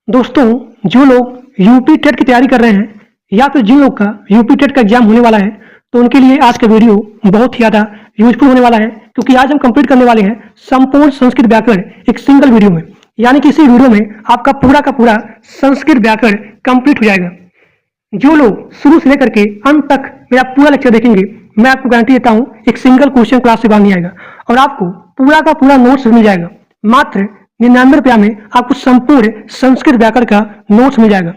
दोस्तों, जो लोग यूपी टेट की तैयारी कर रहे हैं या फिर जिन लोग का यूपी टेट का एग्जाम होने वाला है, तो उनके लिए आज का वीडियो बहुत ही ज़्यादा यूजफुल होने वाला है, क्योंकि आज हम कंप्लीट करने वाले हैं संपूर्ण संस्कृत व्याकरण एक सिंगल वीडियो में। यानी कि इसी वीडियो में आपका पूरा का पूरा संस्कृत व्याकरण कंप्लीट हो जाएगा। जो लोग शुरू से लेकर के अंत तक मेरा पूरा लेक्चर देखेंगे, मैं आपको गारंटी देता हूँ एक सिंगल क्वेश्चन क्लास से बाहर नहीं आएगा और आपको पूरा का पूरा नोट्स मिल जाएगा। मात्र 99 रुपया में आपको संपूर्ण संस्कृत व्याकरण का नोट्स मिल जाएगा।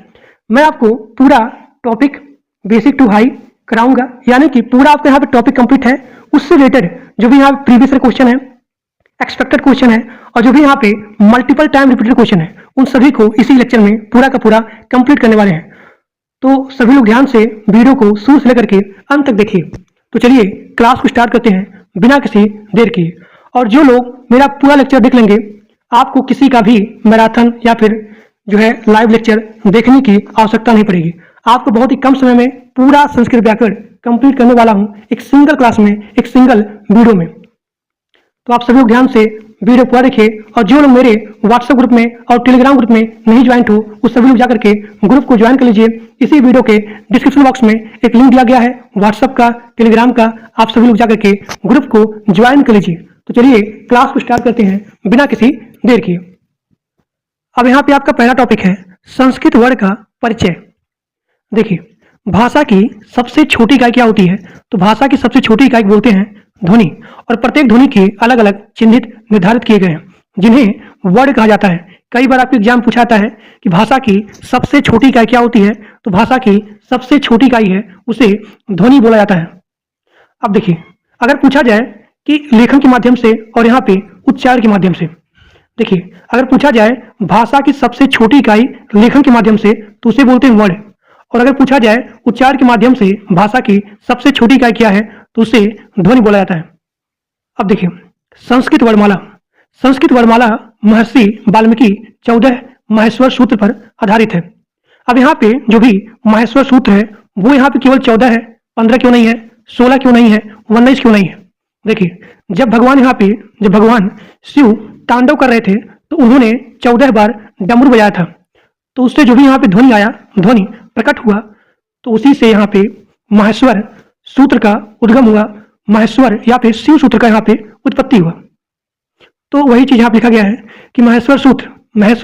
मैं आपको पूरा टॉपिक बेसिक टू हाई कराऊंगा, यानी कि पूरा आपका यहाँ पे टॉपिक कंप्लीट है। उससे रिलेटेड जो भी यहाँ प्रीवियस क्वेश्चन है, एक्सपेक्टेड क्वेश्चन है और जो भी यहाँ पे मल्टीपल टाइम रिपीटेड क्वेश्चन है, उन सभी को इसी लेक्चर में पूरा का पूरा कंप्लीट करने वाले हैं। तो सभी लोग ध्यान से वीडियो को शुरू से लेकर के अंत तक देखिए। तो चलिए क्लास को स्टार्ट करते हैं बिना किसी देर किए। और जो लोग मेरा पूरा लेक्चर देख लेंगे, आपको किसी का भी मैराथन या फिर जो है लाइव लेक्चर देखने की आवश्यकता नहीं पड़ेगी। आपको बहुत ही कम समय में पूरा संस्कृत व्याकरण कंप्लीट करने वाला हूं, एक सिंगल क्लास में, एक सिंगल वीडियो में। तो आप सभी लोग ध्यान से वीडियो पूरा देखिए। और जो लोग मेरे व्हाट्सएप ग्रुप में और टेलीग्राम ग्रुप में नहीं ज्वाइन हो, उस सभी लोग जाकर के ग्रुप को ज्वाइन कर लीजिए। इसी वीडियो के डिस्क्रिप्शन बॉक्स में एक लिंक दिया गया है व्हाट्सएप का, टेलीग्राम का। आप सभी लोग जाकर के ग्रुप को ज्वाइन कर लीजिए। तो चलिए क्लास को स्टार्ट करते हैं बिना किसी देर किए। अब यहाँ पे आपका पहला टॉपिक है संस्कृत वर्ण का परिचय। देखिए, भाषा की सबसे छोटी इकाई क्या होती है? तो भाषा की सबसे छोटी इकाई बोलते हैं ध्वनि, और प्रत्येक ध्वनि के अलग अलग चिन्हित निर्धारित किए गए हैं, जिन्हें वर्ण कहा जाता है। कई बार आपके एग्जाम पूछा जाता है कि भाषा की सबसे छोटी इकाई क्या होती है? तो भाषा की सबसे छोटी इकाई है, उसे ध्वनि बोला जाता है। अब देखिए, अगर पूछा जाए कि लेखन के माध्यम से और यहाँ पे उच्चारण के माध्यम से, देखिए अगर पूछा जाए भाषा की सबसे छोटी इकाई लेखन के माध्यम से, तो उसे बोलते हैं वर्ण। और अगर पूछा जाए उच्चारण के माध्यम से भाषा की सबसे छोटी इकाई क्या है, तो उसे ध्वनि बोला जाता है। अब देखिए, संस्कृत वर्णमाला। संस्कृत वर्णमाला महर्षि वाल्मीकि 14 माहेश्वर सूत्र पर आधारित है। अब यहाँ पे जो भी माहेश्वर सूत्र है, वो यहाँ पे केवल 14 है, 15 क्यों नहीं है, 16 क्यों नहीं है, 19 क्यों नहीं है? देखिए, जब भगवान शिव तांडव कर रहे थे, तो उन्होंने 14 बार डमरू बजाया था। तो उससे जो भी यहाँ पे ध्वनि आया, ध्वनि प्रकट हुआ, तो उसी से यहाँ पे माहेश्वर सूत्र का उद्गम हुआ, माहेश्वर या फिर शिव सूत्र का यहाँ पे उत्पत्ति हुआ। तो वही चीज यहाँ पे लिखा गया है कि माहेश्वर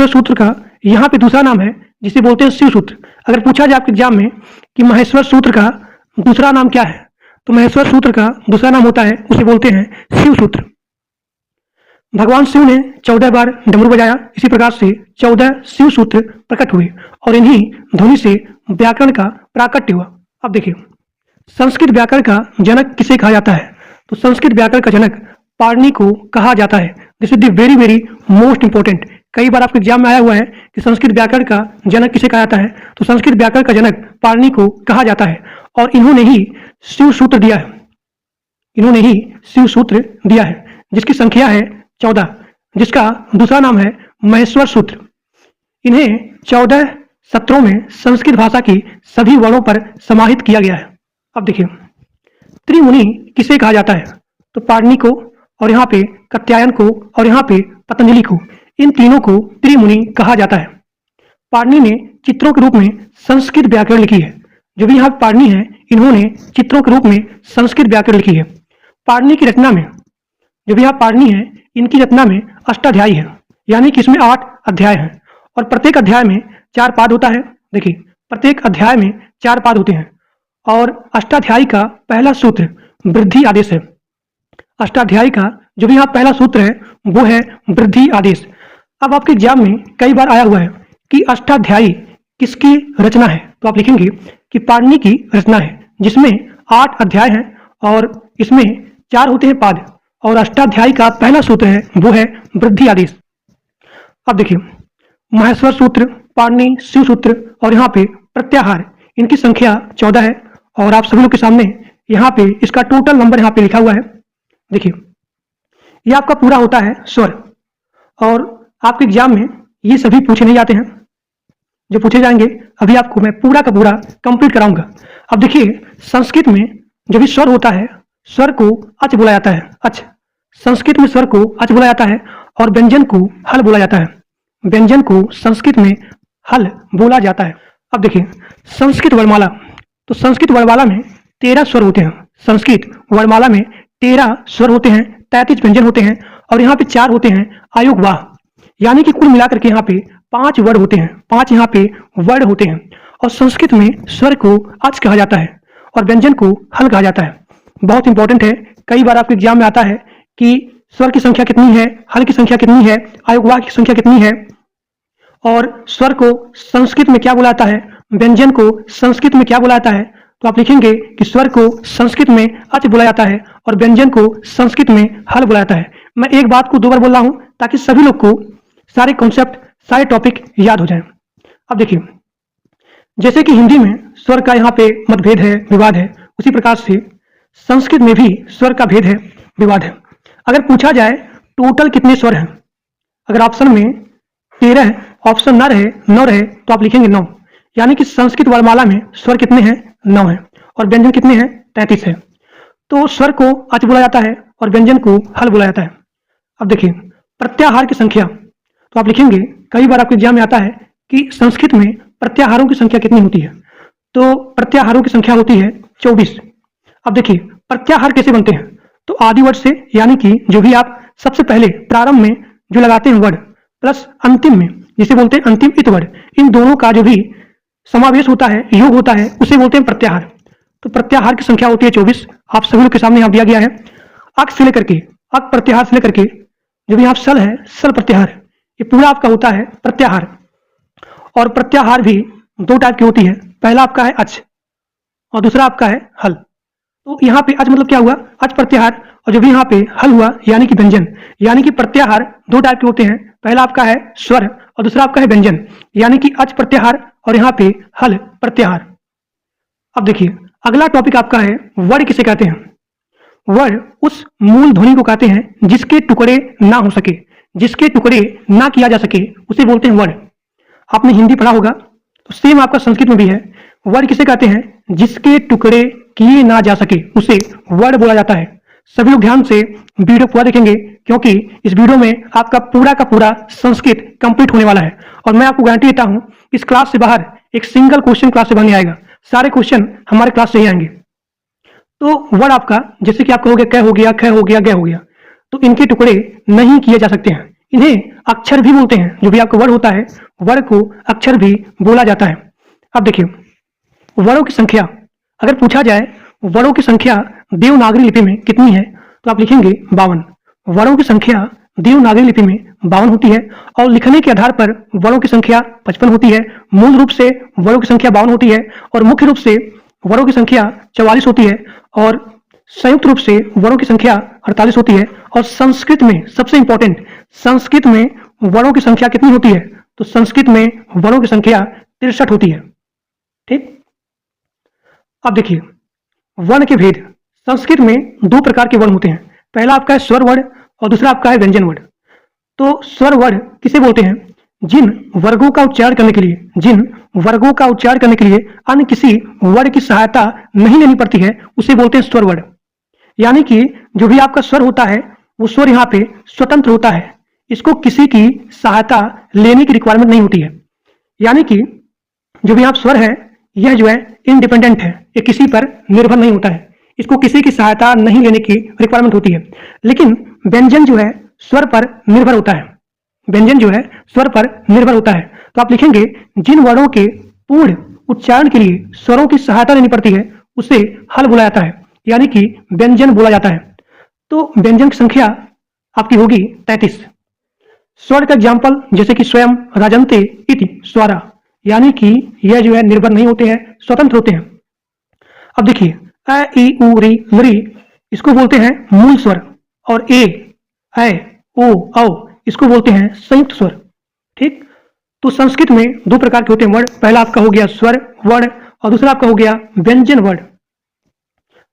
सूत्र का यहाँ पे दूसरा नाम है, जिसे बोलते हैं शिव सूत्र। अगर पूछा जाए आपके एग्जाम में कि माहेश्वर सूत्र का दूसरा नाम क्या है, तो माहेश्वर सूत्र का दूसरा नाम होता है, उसे बोलते हैं शिव सूत्र। भगवान शिव ने 14 बार डमरू बजाया, इसी प्रकार से 14 शिव सूत्र प्रकट हुए और इन्हीं ध्वनि से व्याकरण का प्राकट्य हुआ। अब देखिए, संस्कृत व्याकरण का जनक किसे कहा जाता है? तो संस्कृत व्याकरण का जनक पाणिनि को कहा जाता है। This is the very very most important. कई बार आपके एग्जाम में आया हुआ है कि संस्कृत व्याकरण का जनक किसे कहा जाता है, तो संस्कृत व्याकरण का जनक पाणिनि को कहा जाता है। और इन्होंने ही शिव सूत्र दिया है, जिसकी संख्या है 14, जिसका दूसरा नाम है महेश्वर सूत्र। इन्हें 14 सत्रों में संस्कृत भाषा की सभी वर्णों पर समाहित किया गया है। अब देखिए, त्रिमुनि किसे कहा जाता है? तो पाणिनि को, और यहाँ पे कात्यायन को, और यहाँ पे पतंजलि को, इन तीनों को त्रिमुनि कहा जाता है। पाणिनि ने चित्रों के रूप में संस्कृत व्याकरण लिखी है। जो भी यहाँ पाणिनि है, इन्होंने चित्रों के रूप में संस्कृत व्याकरण लिखी है। पाणिनि की रचना में, जो भी यहाँ पाणिनि है, इनकी रचना में अष्टाध्यायी है, यानी कि इसमें 8 अध्याय हैं और प्रत्येक अध्याय में 4 पाद होता है। देखिए, प्रत्येक अध्याय में 4 पाद होते हैं और अष्टाध्यायी का पहला सूत्र वृद्धि आदेश है। अष्टाध्यायी का जो भी यहाँ पहला सूत्र है, वो है वृद्धि आदेश। अब आपके एग्जाम में कई बार आया हुआ है कि अष्टाध्यायी किसकी रचना है, तो आप लिखेंगे कि पाणिनि की रचना है, जिसमें 8 अध्याय हैं और इसमें 4 होते हैं पाद, और अष्टाध्यायी का पहला सूत्र है, वो है वृद्धि आदेश। अब देखिए, माहेश्वर सूत्र, पाणिनि, शिव सूत्र और यहाँ पे प्रत्याहार, इनकी संख्या 14 है और आप सभी लोग के सामने यहाँ पे इसका टोटल नंबर यहाँ पे लिखा हुआ है। देखिए, ये आपका पूरा होता है स्वर, और आपके एग्जाम में ये सभी पूछे नहीं जाते हैं। जो पूछे जाएंगे अभी आपको मैं पूरा का पूरा कंप्लीट कराऊंगा। अब देखिए, संस्कृत में जो भी स्वर होता है, स्वर को अच बोला जाता है। अच, संस्कृत में स्वर को अच बोला जाता है और व्यंजन को हल बोला जाता है। व्यंजन को संस्कृत में हल बोला जाता है। अब देखिए संस्कृत वर्णमाला, तो संस्कृत वर्णमाला में 13 स्वर होते हैं। संस्कृत वर्णमाला में 13 स्वर होते हैं, 33 व्यंजन होते हैं और यहाँ पे 4 होते हैं आयोगवाह, यानी कि कुल मिलाकर के यहाँ पे 5 वर्ड होते हैं, 5 यहाँ पे वर्ड होते हैं। और संस्कृत में स्वर को अच कहा जाता है और व्यंजन को हल कहा जाता है। बहुत इंपॉर्टेंट है, कई बार आपके एग्जाम में आता है कि स्वर की संख्या कितनी है, हल की संख्या कितनी है, आयोगवाह की संख्या कितनी है, और स्वर को संस्कृत में क्या बुलाता है, व्यंजन को संस्कृत में क्या बुलाता है। तो आप लिखेंगे कि स्वर को संस्कृत में अच बुलाया जाता है और व्यंजन को संस्कृत में हल बुलाया जाता है। मैं एक बात को 2 बार बोल रहा हूं ताकि सभी लोग को सारे कॉन्सेप्ट, सारे टॉपिक याद हो जाएं। अब देखिए जैसे कि हिंदी में स्वर का यहाँ पे मतभेद है, विवाद है, उसी प्रकार से संस्कृत में भी स्वर का भेद है, विवाद है। अगर पूछा जाए टोटल कितने स्वर हैं, अगर ऑप्शन में 13 है, ऑप्शन ना रहे 9 रहे, तो आप लिखेंगे 9, यानी कि संस्कृत वर्णमाला में स्वर कितने हैं, 9 है और व्यंजन कितने हैं, 33 है। तो स्वर को अच बोला जाता है और व्यंजन को हल बोला जाता है। अब देखिए प्रत्याहार की संख्या, तो आप लिखेंगे, कई बार आपके एग्जाम में आता है कि संस्कृत में प्रत्याहारों की संख्या कितनी होती है, तो प्रत्याहारों की संख्या होती है 24। अब देखिए प्रत्याहार कैसे बनते हैं, तो आदि वर्ड से, यानी कि जो भी आप सबसे पहले प्रारंभ में जो लगाते हैं वर्ड प्लस अंतिम में जिसे बोलते हैं अंतिम इत वर्ड, इन दोनों का जो भी समावेश होता है, योग होता है, उसे बोलते हैं प्रत्याहार। तो प्रत्याहार की संख्या होती है 24। आप सभी लोग के सामने यहाँ दिया गया है। अक से लेकर के, अक प्रत्याहार से लेकर के जो भी यहाँ सल है, सल प्रत्याहार, ये पूरा आपका होता है प्रत्याहार। और प्रत्याहार भी 2 टाइप की होती है, पहला आपका है अच और दूसरा आपका है हल। तो यहाँ पे अच मतलब क्या हुआ, अच प्रत्याहार, और जो भी यहाँ पे हल हुआ यानी कि व्यंजन, यानी कि प्रत्याहार 2 टाइप के होते हैं, पहला आपका है स्वर और दूसरा आपका है व्यंजन, यानी कि अच प्रत्याहार और यहाँ पे हल प्रत्याहार। अब देखिए अगला टॉपिक आपका है वर्ड किसे कहते हैं। वर्ड उस मूल ध्वनि को कहते हैं जिसके टुकड़े ना हो सके, जिसके टुकड़े ना किया जा सके, उसे बोलते हैं वर्ड। आपने हिंदी पढ़ा होगा, तो सेम आपका संस्कृत में भी है। वर्ड किसे कहते हैं, जिसके टुकड़े किए ना जा सके उसे वर्ड बोला जाता है। सभी लोग ध्यान से वीडियो पूरा देखेंगे, क्योंकि इस वीडियो में आपका पूरा का पूरा संस्कृत कंप्लीट होने वाला है। और मैं आपको गारंटी देता हूं इस क्लास से बाहर एक सिंगल क्वेश्चन क्लास से बाहर नहीं आएगा, सारे क्वेश्चन हमारे क्लास से ही आएंगे। तो वर्ड आपका, जैसे कि आपका हो गया क हो गया, ख हो गया, ग हो गया, तो इनके टुकड़े नहीं किए जा सकते हैं, इन्हें अक्षर भी बोलते हैं। जो भी आपका वर्ड होता है, वर्ड को अक्षर भी बोला जाता है। अब देखिए वर्णों की संख्या, अगर पूछा जाए वर्णों की संख्या देवनागरी लिपि में कितनी है, तो आप लिखेंगे 52। वर्णों की संख्या देवनागरी लिपि में 52 होती है और लिखने के आधार पर वर्णों की संख्या 55 होती है। मूल रूप से वर्णों की संख्या 52 होती है और मुख्य रूप से वर्णों की संख्या 44 होती है और संयुक्त रूप से वर्णों की संख्या 48 होती है। और संस्कृत में सबसे इंपॉर्टेंट, संस्कृत में वर्णों की संख्या कितनी होती है, तो संस्कृत में वर्णों की संख्या 63 होती है। ठीक। अब देखिए वर्ण के भेद, संस्कृत में 2 प्रकार के वर्ण होते हैं, पहला आपका है स्वर वर्ण और दूसरा आपका है व्यंजन वर्ण। तो स्वर वर्ण किसे बोलते हैं, जिन वर्गों का उच्चारण करने के लिए, जिन वर्गों का उच्चारण करने के लिए अन्य किसी वर्ण की सहायता नहीं लेनी पड़ती है, उसे बोलते हैं स्वर वर्ण। यानी कि जो भी आपका स्वर होता है वो स्वर यहाँ पे स्वतंत्र होता है, इसको किसी की सहायता लेने की रिक्वायरमेंट नहीं होती है। यानी कि जो भी आप स्वर है यह जो है इंडिपेंडेंट है, ये किसी पर निर्भर नहीं होता है, इसको किसी की सहायता नहीं लेने की रिक्वायरमेंट होती है। लेकिन व्यंजन जो है स्वर पर निर्भर होता है, व्यंजन जो है स्वर पर निर्भर होता है। तो आप लिखेंगे जिन वर्णों के पूर्ण उच्चारण के लिए स्वरों की सहायता लेनी पड़ती है उसे हल बोला जाता है, यानी कि व्यंजन बोला जाता है। तो व्यंजन की संख्या आपकी होगी 33। स्वर का एग्जाम्पल जैसे कि स्वयं, राजन्ते, इति, स्वरा, यानी कि यह जो है निर्भर नहीं होते हैं, स्वतंत्र होते हैं। अब देखिए अ, इ, उ, री, लरी, इसको बोलते हैं मूल स्वर, और ए, ऐ, ओ, औ, इसको बोलते हैं संयुक्त स्वर। ठीक। तो संस्कृत में 2 प्रकार के होते हैं वर्ण, पहला आपका हो गया स्वर वर्ण और दूसरा आपका हो गया व्यंजन वर्ण।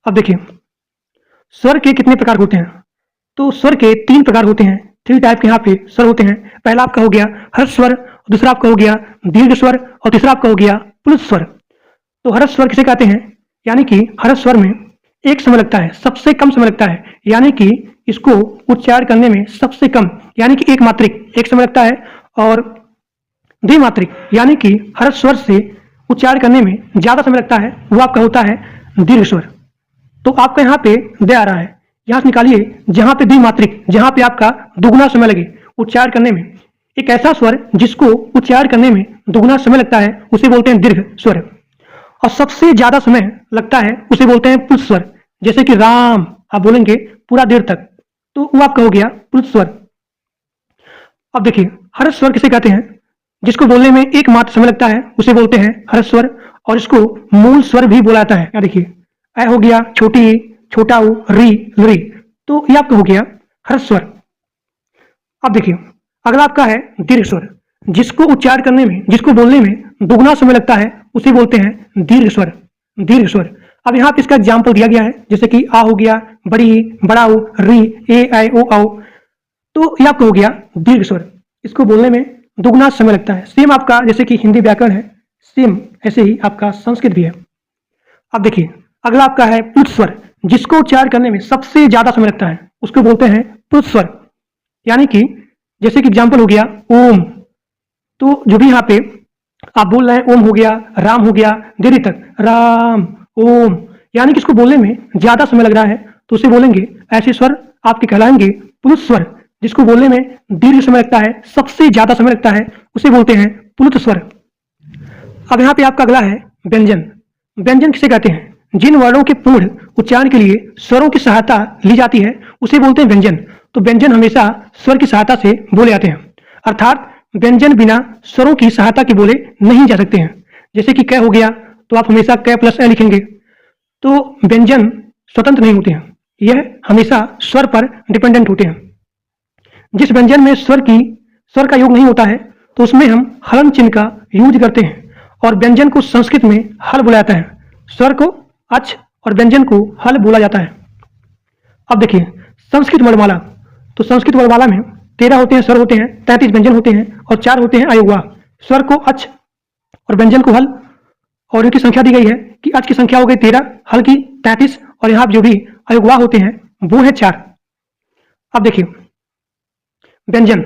अब देखिए स्वर के कितने प्रकार होते हैं, तो स्वर के 3 प्रकार होते हैं, 3 टाइप के यहाँ पे स्वर होते हैं। पहला आपका हो गया हर्ष स्वर, दूसरा आपका हो गया दीर्घ स्वर और तीसरा आपका हो गया प्लुत स्वर। तो हर्ष स्वर किसे कहते हैं, यानी कि हर्ष स्वर में एक समय लगता है, सबसे कम समय लगता है, यानी कि इसको उच्चारण करने में सबसे कम, यानी कि एक मात्रिक एक समय लगता है। और द्विमात्रिक यानी कि हर स्वर से उच्चारण करने में ज्यादा समय लगता है वो आपका होता है दीर्घ स्वर। तो आपका यहाँ पे दे आ रहा है, यहाँ से निकालिए जहां पे द्विमात्रिक, जहां पे आपका दुगुना समय लगे उच्चारण करने में। एक ऐसा स्वर जिसको उच्चारण करने में दुगुना समय लगता है उसे बोलते हैं दीर्घ स्वर, और सबसे ज्यादा समय लगता है उसे बोलते हैं पुरुष स्वर। जैसे कि राम आप बोलेंगे पूरा देर तक, तो वो आपका हो गया पुरुष स्वर। अब देखिए हर्ष स्वर किसे कहते हैं? जिसको बोलने में एकमात्र समय लगता है उसे बोलते हैं हर्ष स्वर, और इसको मूल स्वर भी बोला जाता है। क्या देखिए, ऐ हो गया, छोटी ए, छोटा ऊ, री, री, तो ये आपका हो गया हर्ष स्वर। अब देखिए अगला आपका है दीर्घ स्वर, जिसको उच्चारण करने में, जिसको बोलने में दुगना समय लगता है उसे बोलते हैं दीर्घ स्वर, दीर्घ स्वर। अब यहाँ पे इसका एग्जाम्पल दिया गया है, जैसे कि आ हो गया, बड़ी, बड़ा ऊ, री, ए, आई, ओ, आओ, तो ये आपका हो गया दीर्घ स्वर। इसको बोलने में दुगना समय लगता है। सेम आपका जैसे कि हिंदी व्याकरण है, सेम ऐसे ही आपका संस्कृत भी है। अब देखिए अगला आपका है पुरुष स्वर, जिसको उच्चारण करने में सबसे ज्यादा समय लगता है उसको बोलते हैं पुरुष स्वर। यानी कि जैसे कि एग्जाम्पल हो गया ओम, तो जो भी यहाँ पे आप बोल रहे हैं ओम हो गया, राम हो गया, देरी तक राम ओम, यानी कि इसको बोलने में ज्यादा समय लग रहा है तो उसे बोलेंगे, ऐसे स्वर आपके कहलाएंगे पुरुष स्वर। जिसको बोलने में दीर्घ समय लगता है, सबसे ज्यादा समय लगता है, उसे बोलते हैं प्लुत स्वर। अब यहाँ पे आपका अगला है व्यंजन। व्यंजन किसे कहते हैं? जिन वर्णों के पूर्ण उच्चारण के लिए स्वरों की सहायता ली जाती है उसे बोलते हैं व्यंजन। तो व्यंजन हमेशा स्वर की सहायता से बोले जाते हैं, अर्थात व्यंजन बिना स्वरों की सहायता के बोले नहीं जा सकते हैं। जैसे कि क हो गया तो आप हमेशा क प्लस ए लिखेंगे, तो व्यंजन स्वतंत्र नहीं होते हैं, यह हमेशा स्वर पर डिपेंडेंट होते हैं। जिस व्यंजन में स्वर का योग नहीं होता है तो उसमें हम हलन चिन्ह का यूज करते हैं, और व्यंजन को संस्कृत में हल बोला जाता है, स्वर को अच और व्यंजन को हल बोला जाता है। अब देखिए संस्कृत वर्णमाला, तो संस्कृत वर्णमाला में 13 होते हैं स्वर होते हैं, 33 व्यंजन होते हैं और 4 होते हैं अयोगवाह। स्वर को अच और व्यंजन को हल, और इनकी संख्या दी गई है कि अच की संख्या हो गई 13, हल की 33, और यहाँ जो भी अयोगवाह होते हैं वो है 4। अब देखिए व्यंजन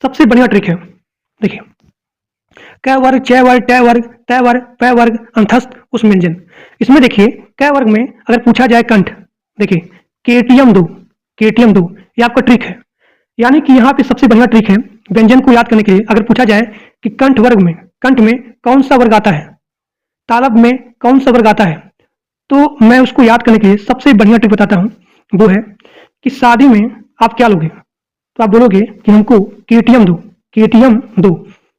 सबसे बढ़िया ट्रिक है, देखिए क वर्ग, च वर्ग, ट वर्ग, त वर्ग, प वर्ग, अंतस्थ उस व्यंजन। इसमें देखिए क वर्ग में अगर पूछा जाए कंठ, देखिए केटीएम दो, केटीएम दो, ये आपका ट्रिक है। यानी कि यहाँ पे सबसे बढ़िया ट्रिक है व्यंजन को याद करने के लिए। अगर पूछा जाए कि कंठ वर्ग में, कंठ में कौन सा वर्ग आता है, तालब में कौन सा वर्ग आता है, तो मैं उसको याद करने के लिए सबसे बढ़िया ट्रिक बताता हूँ। वो है कि शादी में आप क्या लोगे, तो आप बोलोगे कि हमको केटीएम दो, केटीएम दो।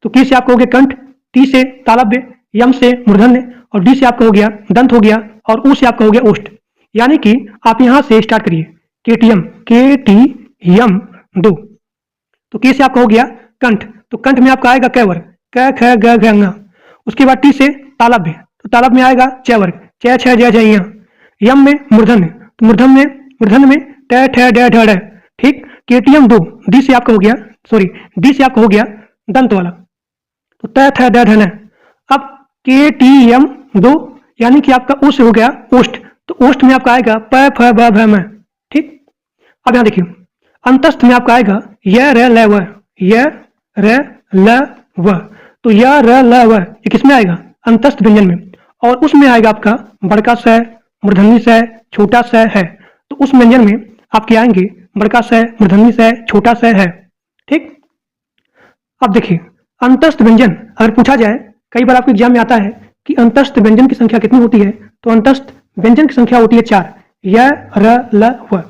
तो के से आप कहोगे कंठ, टी से तालव्य, यम से मूर्धन्य, और डी से आपका हो गया दंत हो गया, और ऊ से आपका हो गया ओष्ठ। यानी कि आप यहां से स्टार्ट करिए केटीएम, के टी यम दो। तो के से आपका हो गया कंठ, तो कंठ में आपका आएगा क वर्ग, क ख ग घ ङ। उसके बाद टी से तालव्य, तो तालव्य में आएगा च वर्ग, च छ ज झ ञ। यम में मूर्धन्य, तो मूर्धन्य में ट ठ ड ढ ढ। ठीक, केटीएम दो। डी से आपका हो गया, सॉरी डी से आपका हो गया दंत वाला, तो त थ द ध न। अब के टी एम दो, यानी कि आपका ओ से हो गया ओष्ठ, तो ओष्ठ में आपका आएगा प फ ब भ म। ठीक, अब यहां देखिए अंतस्थ में आपका आएगा य र ल व, य र ल व। तो य र ल व ये किसमें आएगा? अंतस्थ व्यंजन में, और उसमें आएगा आपका बड़का स, मूर्धन्य स, छोटा स है। तो उस व्यंजन में आपके आएंगे बड़का स, मूर्धन्य स, छोटा स है। ठीक, अब देखिए अंतस्थ व्यंजन अगर पूछा जाए, कई बार आपके एग्जाम में आता है कि अंतस्थ व्यंजन की संख्या कितनी होती है, तो अंतस्थ व्यंजन की संख्या होती है 4, य र ल व।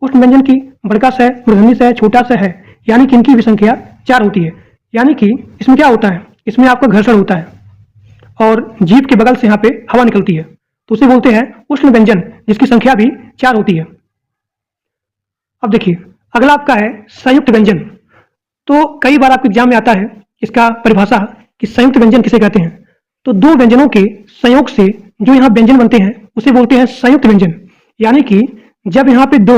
उस व्यंजन की बड़का स, मूर्धन्य स, छोटा स है, यानी कि इनकी भी संख्या 4 होती है। यानी कि इसमें क्या होता है, इसमें आपका घर्षण होता है और जीभ के बगल से यहाँ पे हवा निकलती है, तो उसे बोलते हैं उष्ण व्यंजन, जिसकी संख्या भी 4 होती है। अब देखिए अगला आपका है संयुक्त व्यंजन। तो कई बार आपके एग्जाम में आता है इसका परिभाषा कि संयुक्त व्यंजन किसे कहते हैं। तो दो व्यंजनों के संयोग से जो यहाँ व्यंजन बनते हैं उसे बोलते हैं संयुक्त व्यंजन। यानी कि जब यहाँ पे दो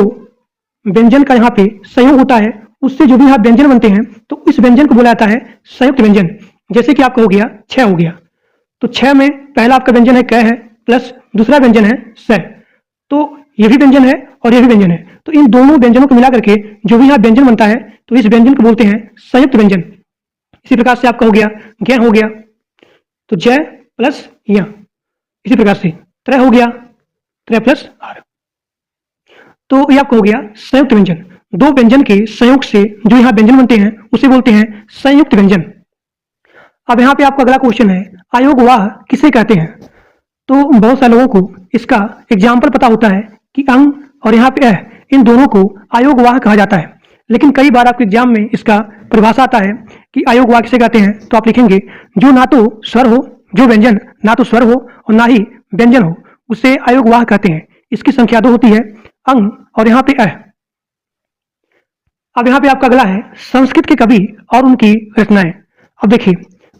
व्यंजन का यहाँ पे संयोग होता है, उससे जो भी यहाँ व्यंजन बनते हैं, तो इस व्यंजन को बोला जाता है संयुक्त व्यंजन। जैसे कि आपका हो गया 6 हो गया, तो 6 में पहला आपका व्यंजन है क है, प्लस दूसरा व्यंजन है स, तो ये भी व्यंजन है और ये भी व्यंजन है। तो इन दोनों व्यंजनों को मिला करके जो भी यहाँ व्यंजन बनता है, तो इस व्यंजन को बोलते हैं संयुक्त व्यंजन। इसी प्रकार से आपका हो गया ज्ञ हो गया, तो जय प्लस य। इसी प्रकार से त्रय हो गया, त्रय प्लस आर। तो ये आपका हो गया संयुक्त व्यंजन। दो व्यंजन के संयोग से जो यहाँ व्यंजन बनते हैं उसे बोलते हैं संयुक्त व्यंजन। अब यहाँ पे आपका अगला क्वेश्चन है, अयोगवाह किसे कहते हैं? तो बहुत सारे लोगों को इसका एग्जाम्पल पता होता है कि अंग और यहाँ पे इन दोनों को अयोगवाह कहा जाता है, लेकिन कई बार आपके एग्जाम में इसका परिभाषा आता है कि अयोगवाह किसे कहते हैं, तो आप लिखेंगे जो ना तो स्वर हो, जो व्यंजन ना तो स्वर हो और ना ही व्यंजन हो, उसे अयोगवाह कहते हैं। इसकी संख्या 2 होती है, अंग और यहाँ पे अब यहाँ पे आपका अगला है संस्कृत के कवि और उनकी रचनाएं। अब देखिए,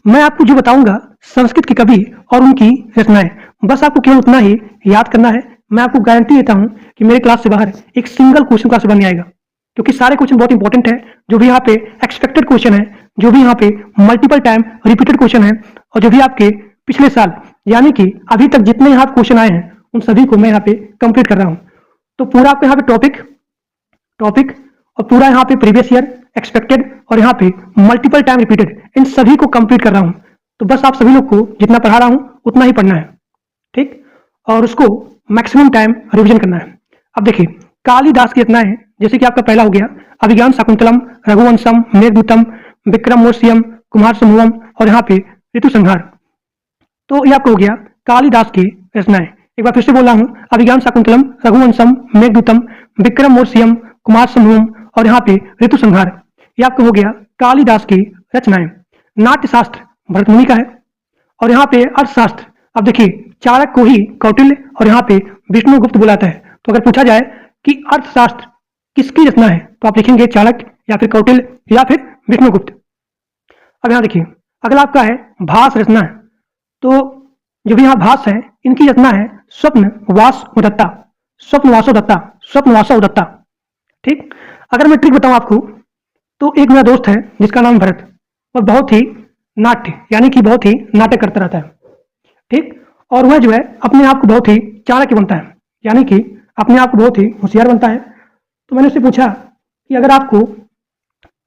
मैं आपको जो बताऊंगा संस्कृत के कवि और उनकी रचनाएं, बस आपको केवल उतना ही याद करना है। मैं आपको गारंटी देता हूं कि मेरे क्लास से बाहर एक सिंगल क्वेश्चन क्लास बन आएगा, क्योंकि सारे क्वेश्चन बहुत इंपॉर्टेंट है। जो भी यहाँ पे एक्सपेक्टेड क्वेश्चन है, जो भी यहाँ पे मल्टीपल टाइम रिपीटेड क्वेश्चन है, और जो भी आपके पिछले साल यानी कि अभी तक जितने यहाँ क्वेश्चन आए हैं उन सभी को मैं यहाँ पे कंप्लीट कर रहा हूँ। तो पूरा आपको यहाँ पे टॉपिक और पूरा यहाँ पे प्रीवियस ईयर, एक्सपेक्टेड और यहाँ पे मल्टीपल टाइम रिपीटेड, इन सभी को कंप्लीट कर रहा हूँ। तो बस आप सभी लोग को जितना पढ़ा रहा हूँ उतना ही पढ़ना है, ठीक, और उसको मैक्सिमम टाइम रिवीजन करना है। अब देखिए, कालिदास की रचनाएं, जैसे कि आपका पहला हो गया अभिज्ञान शाकुंतलम, रघुवंशम, मेघदूतम, विक्रमोर्वशीयम, कुमार संभवम और यहाँ पे ऋतु संहार। तो ये आपका हो गया कालिदास की रचनाएं। एक बार फिर से बोल रहा हूँ, अभिज्ञान शाकुंतलम, रघुवंशम, मेघदूतम, विक्रमोर्वशीयम, कुमार संभवम और यहाँ पे ऋतु संहार। ये आपका हो गया कालिदास की रचनाएं। नाट्यशास्त्र भरत मुनि का है, और यहाँ पे अर्थशास्त्र, अब देखिए चाणक्य को ही कौटिल्य और यहाँ पे विष्णुगुप्त बुलाता है। तो अगर पूछा जाए कि अर्थशास्त्र किसकी रचना है, तो आप लिखेंगे चाणक्य या फिर कौटिल्य या फिर विष्णुगुप्त। अब यहाँ देखिए, अगला आपका है भास रचना है। तो जो भी यहाँ भास है, इनकी रचना है स्वप्नवासो दत्ता। ठीक, अगर मैं ट्रिक बताऊं आपको, तो एक मेरा दोस्त है जिसका नाम भरत, और बहुत ही नाट्य यानी कि बहुत ही नाटक करता रहता है, ठीक, और वह जो है अपने आप को बहुत ही चाणक्य बनता है, यानी कि अपने आप को बहुत ही होशियार बनता है। तो मैंने उससे पूछा कि अगर आपको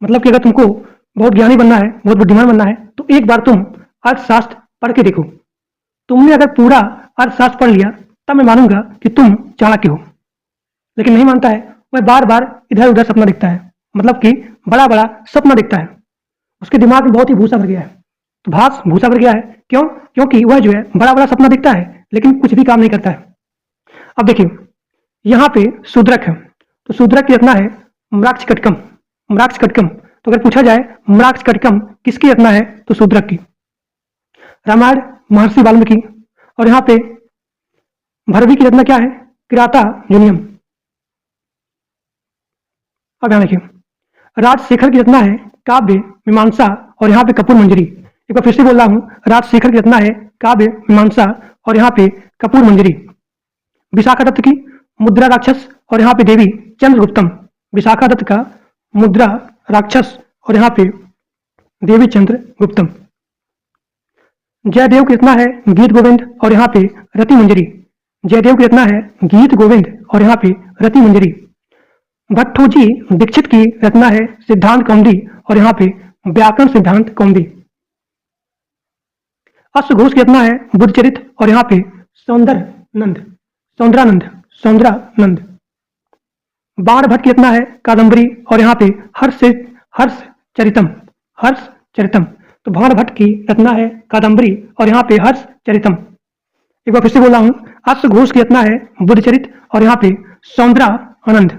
मतलब कि अगर तुमको बहुत ज्ञानी बनना है, बहुत बुद्धिमान बनना है, तो एक बार तुम अर्थशास्त्र पढ़ के देखो। तुमने अगर पूरा अर्थशास्त्र पढ़ लिया तब मैं मानूंगा कि तुम चाणक्य हो। लेकिन नहीं मानता है, वह बार बार इधर उधर सपना दिखता है, मतलब कि बड़ा बड़ा सपना दिखता है। उसके दिमाग में बहुत ही भूसा भर गया है। तो भास भूसा भर गया है, क्यों? क्योंकि वह जो है बड़ा बड़ा सपना दिखता है लेकिन कुछ भी काम नहीं करता है। अब देखिए, यहाँ पे शूद्रक है, तो शूद्रक की रचना है मृक्षकटकम। तो अगर पूछा जाए मृक्षकटकम किसकी रचना है, तो शूद्रक की। रामायण महर्षि वाल्मीकि, और यहाँ पे भरवी की रचना क्या है, किराता यूनियम। अब यहाँ देखिए, राजशेखर की रचना है काव्य मीमांसा, और यहाँ पे कपूर मंजरी। एक बार फिर से बोल रहा हूँ, राजशेखर की रचना है काव्य मीमांसा और यहाँ पे कपूर मंजरी। विशाखा दत्त की मुद्रा राक्षस, और यहाँ पे देवी चंद्रगुप्तम। विशाखा दत्त का मुद्रा राक्षस और यहाँ पे देवी चंद्रगुप्तम। जयदेव की रचना है गीत गोविंद, और यहाँ पे रति मंजरी। जयदेव की रचना है गीत गोविंद और यहाँ पे रति मंजरी। भट्टोजी दीक्षित की रचना है सिद्धांत कौमुदी, और यहाँ पे व्याकरण सिद्धांत कौमुदी। अश्वघोष की रचना है बुद्धचरित, और यहाँ पे सौंदरानंद। बाण भट्ट की रचना है कादम्बरी, और यहाँ पे हर्ष चरितम। तो बाण भट्ट की रचना है कादम्बरी और यहाँ पे हर्ष चरितम। एक बार फिर से बोल रहा हूँ, अश्वघोष की रचना है बुद्धचरित और यहाँ पे सौंदरानंद।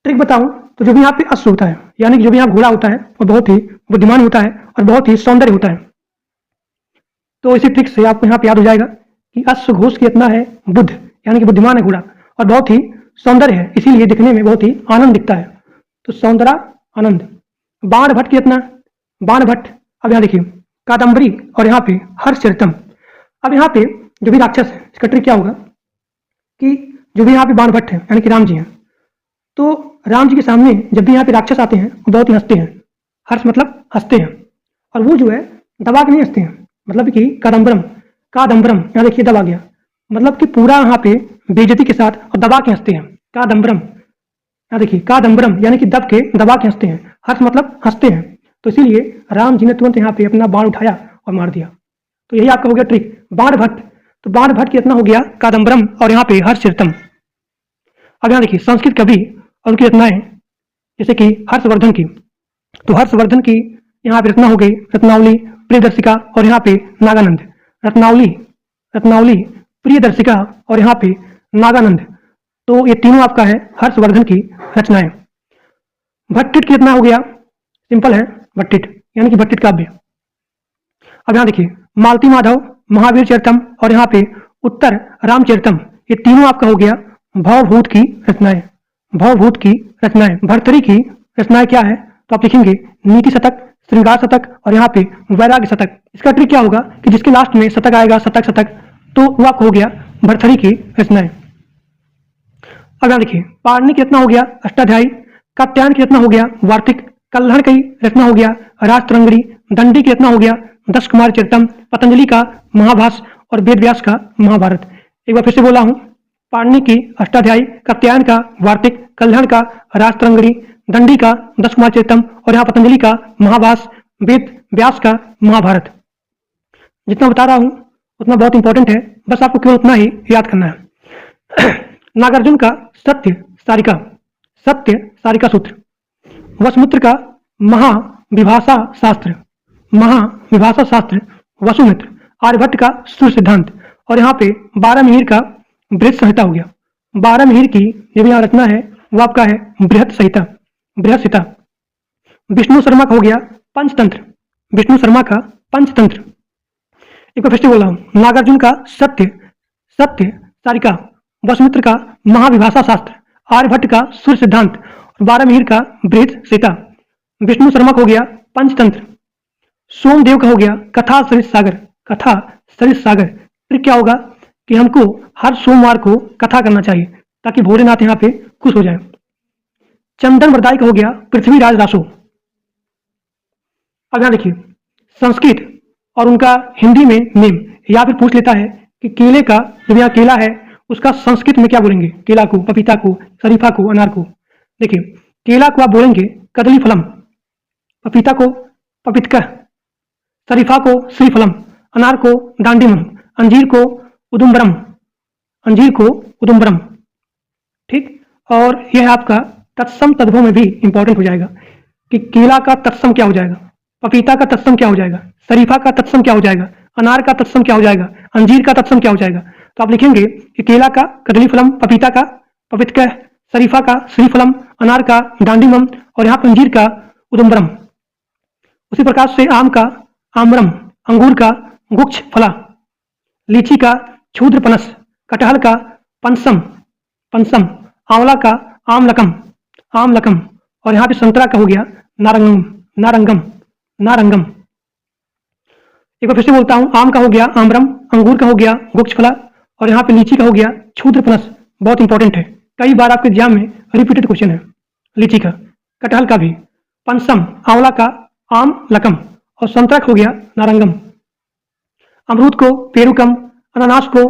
ट्रिक बताऊं तो जो भी यहाँ पे अश्व होता है, यानी कि जो भी यहाँ घोड़ा होता है, वो बहुत ही बुद्धिमान होता है और बहुत ही सौंदर्य होता है। तो इसी ट्रिक से आपको यहाँ पे याद हो जाएगा कि अश्वघोष की रचना है बुद्ध, यानी कि बुद्धिमान है घोड़ा और बहुत ही सौंदर्य है, इसीलिए दिखने में बहुत ही आनंद दिखता है। तो सौंदरानंद। बाण भट्ट की रचना बाण भट्ट। अब यहाँ देखिए कादम्बरी और यहाँ पे हर्षचरितम। अब यहाँ पे जो भी राक्षस है, इसका ट्रिक क्या होगा कि जो भी यहाँ पे बाण भट्ट है यानी कि राम जी हैं, तो राम जी के सामने जब भी यहाँ पे राक्षस आते हैं वो बहुत ही हंसते हैं। हर्ष मतलब हंसते हैं, और वो जो है दबा के नहीं हंसते हैं, मतलब कि कादम्बरम यहाँ देखिए दबा गया, मतलब कि पूरा यहाँ पे बेइज्जती के साथ और दबा के हंसते हैं। कादम्बरम, यहाँ देखिए कादम्बरम यानी कि दबा के हंसते हैं। हर्ष मतलब हंसते हैं, तो इसीलिए राम जी ने तुरंत यहाँ पे अपना बाण उठाया और मार दिया। तो यही आपका हो गया ट्रिक। बाण भट्ट, तो बाण भट्ट की रचना हो गया कादम्बरम और यहाँ पे हर्षचरितम। अब यहाँ देखिए संस्कृत कवि और उनकी रचनाएं, जैसे कि हर्षवर्धन की, तो हर्षवर्धन की यहाँ पे रचना हो गई रत्नावली, प्रियदर्शिका और यहाँ पे नागानंद। रत्नावली, रत्नावली, प्रियदर्शिका और यहाँ पे नागानंद। तो ये तीनों आपका है हर्षवर्धन की रचनाएं। भट्टिट की रचना हो गया, सिंपल है भट्टिट, यानी कि भट्टिट काव्य। अब यहाँ देखिए मालती माधव, महावीर चरितम और यहाँ पे उत्तर रामचरितम, ये तीनों आपका हो गया भवभूत की रचनाएं। भवभूत की रचनाएं। भर्तृहरि की रचनाएं क्या है, तो आप लिखेंगे नीति शतक, श्रृंगार शतक और यहाँ पे वैराग्य शतक। इसका ट्रिक क्या होगा कि जिसके लास्ट में शतक आएगा, शतक शतक, तो वो आपको हो गया भर्तृहरि की रचनाएं। अब यहाँ देखिए पाणिनि की रचना हो गया अष्टाध्यायी, कात्यायन की रचना हो गया वार्तिक, कल्हड़ की रचना हो गया राजतरंगिणी, दंडी की रचना हो गया दश कुमार चरितम, पतंजलि का महाभाष्य और वेद व्यास का महाभारत। एक बार फिर से बोला हूं, पाणिनि की अष्टाध्यायी, कात्यायन का वार्तिक, कल्हड़ का राजतरंगिणी, दंडी का दश कुमार चरितम और यहाँ पतंजलि का महाभाष्य, वेद व्यास का महाभारत। जितना बता रहा हूं उतना बहुत इंपॉर्टेंट है, बस आपको केवल उतना ही याद करना है। नागार्जुन का सत्य सारिका, सत्य सारिका सूत्र। वसुमित्र का महाविभाषा शास्त्र, महाविभाषा शास्त्र वसुमित्र। आर्यभट्ट का सूर्य सिद्धांत और यहाँ पे 12 मिहिर का बृहत संहिता हो गया। 12 मिहिर की जो यहाँ रचना है वो आपका है बृहत संहिता, बृहत संहिता। विष्णु शर्मा का हो गया पंचतंत्र, विष्णु शर्मा का पंचतंत्र। एक बार फिर से बोल रहा हूँ, नागार्जुन का सत्य, सत्य सारिका, वसुमित्र का महाविभाषा शास्त्र, आर्यभट्ट का सूर्य सिद्धांत और 12 मिहिर का बृहत संहिता। विष्णु शर्मा का हो गया पंचतंत्र। सोमदेव का हो गया कथा सरित सागर, कथा सरित सागर। ट्रिक क्या होगा कि हमको हर सोमवार को कथा करना चाहिए ताकि भोलेनाथ यहाँ पे खुश हो जाए। चंदन वरदाई का हो गया पृथ्वीराज रासो। अब यहाँ देखिए संस्कृत और उनका हिंदी में नेम, या फिर पूछ लेता है कि केले का, जब यहाँ केला है उसका संस्कृत में क्या बोलेंगे, केला को, पपीता को, शरीफा को, अनार को। देखिए केला को आप बोलेंगे कदली फलम, पपीता को पपितका, शरीफा को श्रीफलम, अनार को डांडिमम, अंजीर को उदुम्बरम, अंजीर को उदुम्बरम। ठीक, और यह आपका तत्सम तद्भव में भी इंपॉर्टेंट हो जाएगा कि केला का तत्सम क्या हो जाएगा, पपीता का तत्सम क्या हो जाएगा, शरीफा का तत्सम क्या हो जाएगा, अनार का तत्सम क्या हो जाएगा, अंजीर का तत्सम क्या हो जाएगा। तो आप लिखेंगे कि केला का कदली फलम, पपीता का पपितका, शरीफा का श्रीफलम, अनार का डांडिमम और यहाँ पर अंजीर का उदुम्बरम। उसी प्रकार से आम का आम्रम, अंगूर का गुक्ष फला, लीची का क्षुद्रपनस, कटहल का पंसम, पंसम, आंवला का आमलकम, आमलकम और यहाँ पे संतरा का हो गया नारंगम, नारंगम, नारंगम। एक बार फिर से बोलता हूँ, आम का हो गया आम्रम, अंगूर का हो गया गुक्षफला और यहाँ पे लीची का हो गया क्षुद्रपनस। बहुत इंपॉर्टेंट है, कई बार आपके एग्जाम में रिपीटेड क्वेश्चन है लीची का। कटहल का भी पंसम, आंवला का आम लकम और संतरा का हो गया नारंगम। अमरूद को पेरुकम, अनानास को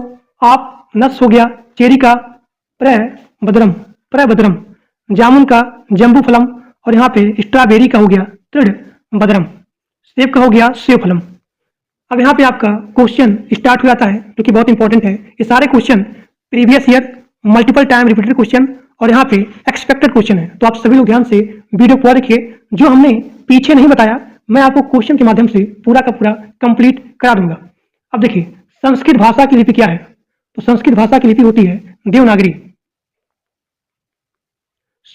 आप नस हो गया चेरी का प्रभद्रम, प्रभद्रम। जामुन का जम्बू फलम और यहाँ पे स्ट्रॉबेरी का हो गया तृण बदरम। सेब का हो गया सेब फलम। अब यहाँ पे आपका क्वेश्चन स्टार्ट हो जाता है जो कि बहुत इंपॉर्टेंट है। ये सारे question previous year multiple time repeated question और यहाँ पे एक्सपेक्टेड क्वेश्चन है। तो आप सभी लोग ध्यान से वीडियो पूरा देखिए, जो हमने पीछे नहीं बताया मैं आपको क्वेश्चन के माध्यम से पूरा का पूरा कंप्लीट करा दूंगा। अब देखिए संस्कृत भाषा की लिपि क्या है, तो संस्कृत भाषा की लिपि होती है देवनागरी।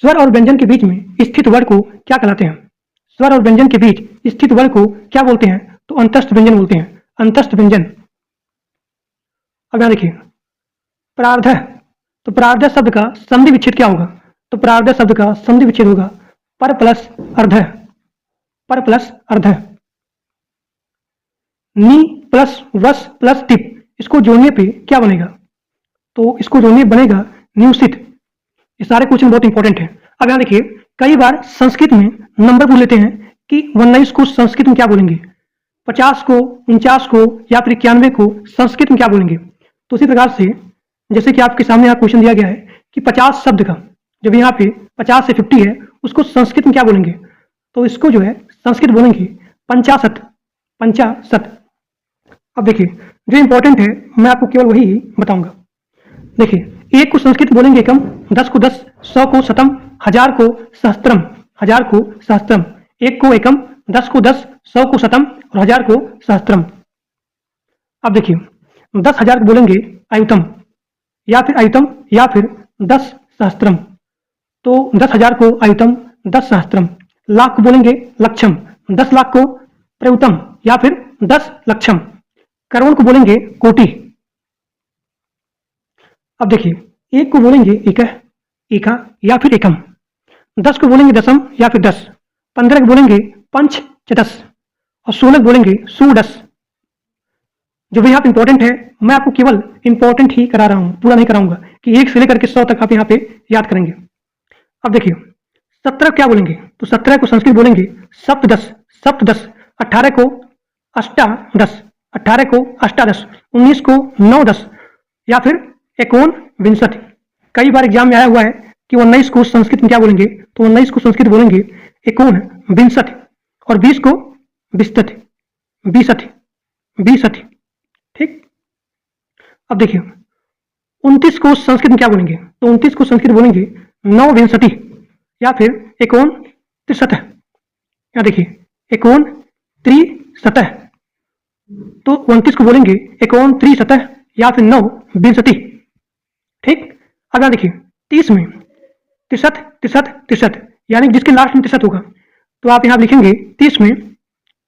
स्वर और व्यंजन के बीच में स्थित वर्ग को क्या कहलाते हैं, स्वर और व्यंजन के बीच स्थित वर्ग को क्या बोलते हैं, तो अंतस्थ व्यंजन बोलते हैं, अंतस्थ व्यंजन। अब यहां देखिए प्रार्ध, तो प्रार्ध शब्द का संधि विच्छेद क्या होगा, तो प्रार्ध शब्द का संधि विच्छेद होगा पर प्लस अर्ध, पर प्लस अर्ध। नी प्लस वस प्लस टिप, इसको जोड़ने पे क्या बनेगा, तो इसको जोड़ने बनेगा नियुसित। ये सारे क्वेश्चन बहुत इंपॉर्टेंट है। अब यहां देखिए कई बार संस्कृत में नंबर पूछ लेते हैं कि 19 को संस्कृत में क्या बोलेंगे, 50 को, 49 को या फिर 91 को संस्कृत में क्या बोलेंगे। तो उसी प्रकार से जैसे कि आपके सामने यहाँ क्वेश्चन दिया गया है कि 50 शब्द का, जब यहाँ पे 50 से 50 है उसको संस्कृत में क्या बोलेंगे, तो इसको जो है संस्कृत बोलेंगे पंचाशत, पंचाशत। अब देखिए जो इंपॉर्टेंट है मैं आपको केवल वही बताऊंगा। देखिए एक को संस्कृत बोलेंगे एकम, 10 को 10, 100 को शतम, 1000 को सहस्त्रम, 1000 को सहस्त्रम। एक को एकम, 10 को 10, 100 को शतम और 1000 को सहस्त्रम। अब देखिए 10,000 को बोलेंगे आयुतम या फिर आयुतम या फिर 10 सहस्त्रम। तो 10,000 को आयुतम, 10 सहस्त्रम। लाख को बोलेंगे लक्षम, 10 लाख को प्रयुतम या फिर 10 लक्षम। करोड़ को बोलेंगे कोटि। अब देखिए एक को बोलेंगे एकह, एका या फिर एकम, 10 को बोलेंगे दशम या फिर 10, 15 को बोलेंगे पंच चतस और 16 को बोलेंगे सुदस। जो भी यहाँ पे इंपॉर्टेंट है मैं आपको केवल इंपॉर्टेंट ही करा रहा हूं, पूरा नहीं कराऊंगा कि 1 से लेकर के 100 तक आप यहाँ पे याद करेंगे। अब देखिए 17 क्या बोलेंगे, तो 17 को संस्कृत बोलेंगे सप्तदश, सप्तदश। 18 को अष्टादश, 18 को अष्टादश। 19 को नवदश या फिर एकोन विंशति। कई बार एग्जाम में आया हुआ है कि 19 को संस्कृत में क्या बोलेंगे, तो 19 को संस्कृत बोलेंगे एकोन विंशति और 20 को विस्तति, बीसति, बीसति। ठीक। अब देखिए 29 को संस्कृत में क्या बोलेंगे, तो 29 को संस्कृत बोलेंगे नवविंशति या फिर एकोन त्रिशत। या देखिए एकोन त्रिशत। तो 29 को बोलेंगे एकोन त्रिशत या फिर नवविंशति। ठीक। अब यहाँ देखिए 30 में तिरसठ, तिरसठ, तिरसठ, यानी जिसके लास्ट में तिरसठ होगा तो आप यहाँ लिखेंगे 30 में,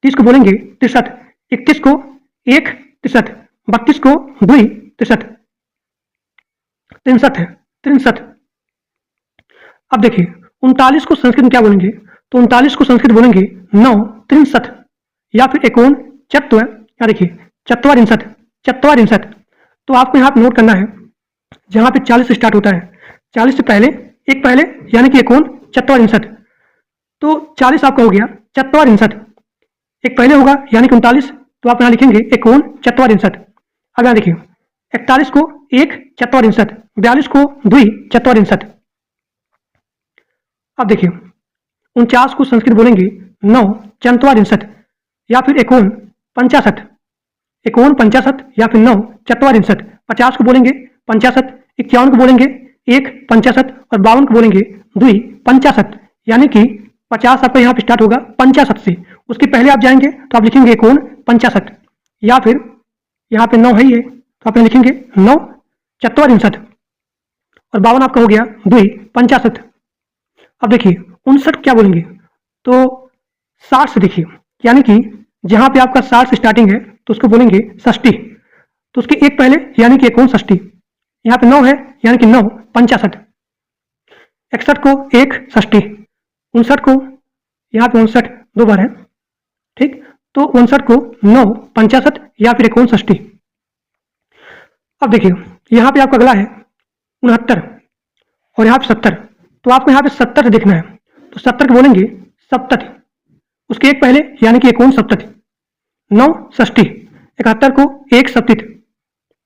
30 को बोलेंगे तिरसठ, 31 को एक तिरसठ, 32 को दुई तिरसठ, 63 है, 63। अब देखिए 39 को संस्कृत में क्या बोलेंगे, तो 39 को संस्कृत बोलेंगे नौ त्रिंशत या फिर एकोन चत्व। या देखिए चत्वारिंशत, चत्वारिंशत। तो आपको यहाँ पे नोट करना है जहाँ पे 40 से स्टार्ट होता है, 40 से पहले एक पहले यानी कि एकोन चत्वारिंशत। तो 40 आपका हो गया चत्वारिंशत, एक पहले होगा यानी कि 39, तो आप यहाँ लिखेंगे एकोन चत्वारिंशत। अब यहाँ देखिए 41 को एक चत्वारिंशत, 42 को दुई चत्वारिंशत। अब देखिए 49 को संस्कृत बोलेंगे नौ चत्वारिंशत या फिर एकोन पंचाशत, एकोन पंचाशत या फिर नौ चत्वारिंशत। 50 को बोलेंगे पंचाशत, 51 को बोलेंगे एक पंचाशत और 52 को बोलेंगे दुई पंचाशत। यानी कि 50 आपका यहाँ पे स्टार्ट होगा पंचाशत से, उसके पहले आप जाएंगे तो आप लिखेंगे एकोन पंचाशत या फिर यहाँ पे 9 है ये तो आप यहाँ लिखेंगे नौ चत्वारिंशत और 52 आपका हो गया दुई पंचाशत। अब देखिए 59 क्या बोलेंगे, तो 60 से देखिए, यानी कि जहां पे आपका 60 से स्टार्टिंग है तो उसको बोलेंगे षष्ठी, तो उसके एक पहले यानी कि एकोन षष्ठी। यहाँ पे 9 है यानी कि 9 पंचाशत। 61 को एक षष्ठी, 59 को यहाँ पे 59 दो बार है। ठीक। तो 59 को 9 पंचाशत या फिर एकोन षष्ठी। अब देखिए यहाँ पे आपका अगला है 69 और यहाँ पे 70, तो आपको यहाँ पे 70 देखना है, तो 70 को बोलेंगे सप्तति, उसके एक पहले यानी कि एकोन सप्तति, 9 षष्ठी। 71 को एक सप्तित,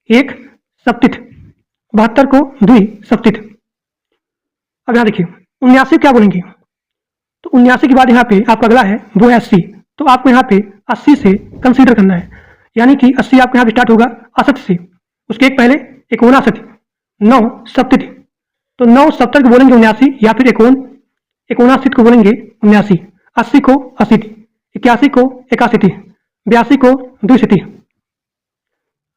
एक सप्तित, 72 को दुई सप्तित। अब यहाँ देखिए 79 क्या बोलेंगे, तो 79 के बाद यहाँ पे आपका अगला है वो है 80, तो आपको यहाँ पे 80 से कंसीडर करना है, यानी कि 80 आपको यहाँ पे स्टार्ट होगा असत से, उसके एक पहले एकोनासति, 9 सप्तिति, तो 9 सप्तक को बोलेंगे 79 या फिर एकोनासित को बोलेंगे 79, 80 को 80, 81 को 81, 82 को 200।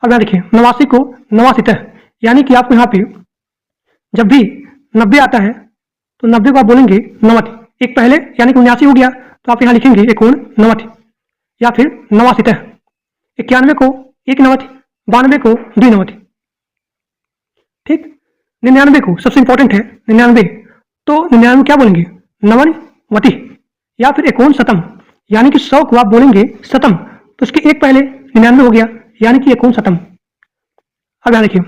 अब यहाँ देखिए 89 को 89, यानी कि आपको यहाँ पे जब भी 90 आता है तो 90 को आप बोलेंगे 90, एक पहले यानी कि 79 हो गया तो आप यहाँ लिखेंगे एकोन 90 या फिर 89। 91 को 91, 92 को 92। ठीक। 99 को सबसे इंपॉर्टेंट है 99, तो 99 क्या बोलेंगे नवनवति या फिर एकोन शतम, यानी कि 100 को आप बोलेंगे शतम, तो उसके एक पहले 99 हो गया यानी कि एकोन शतम। अब यहाँ देखिए,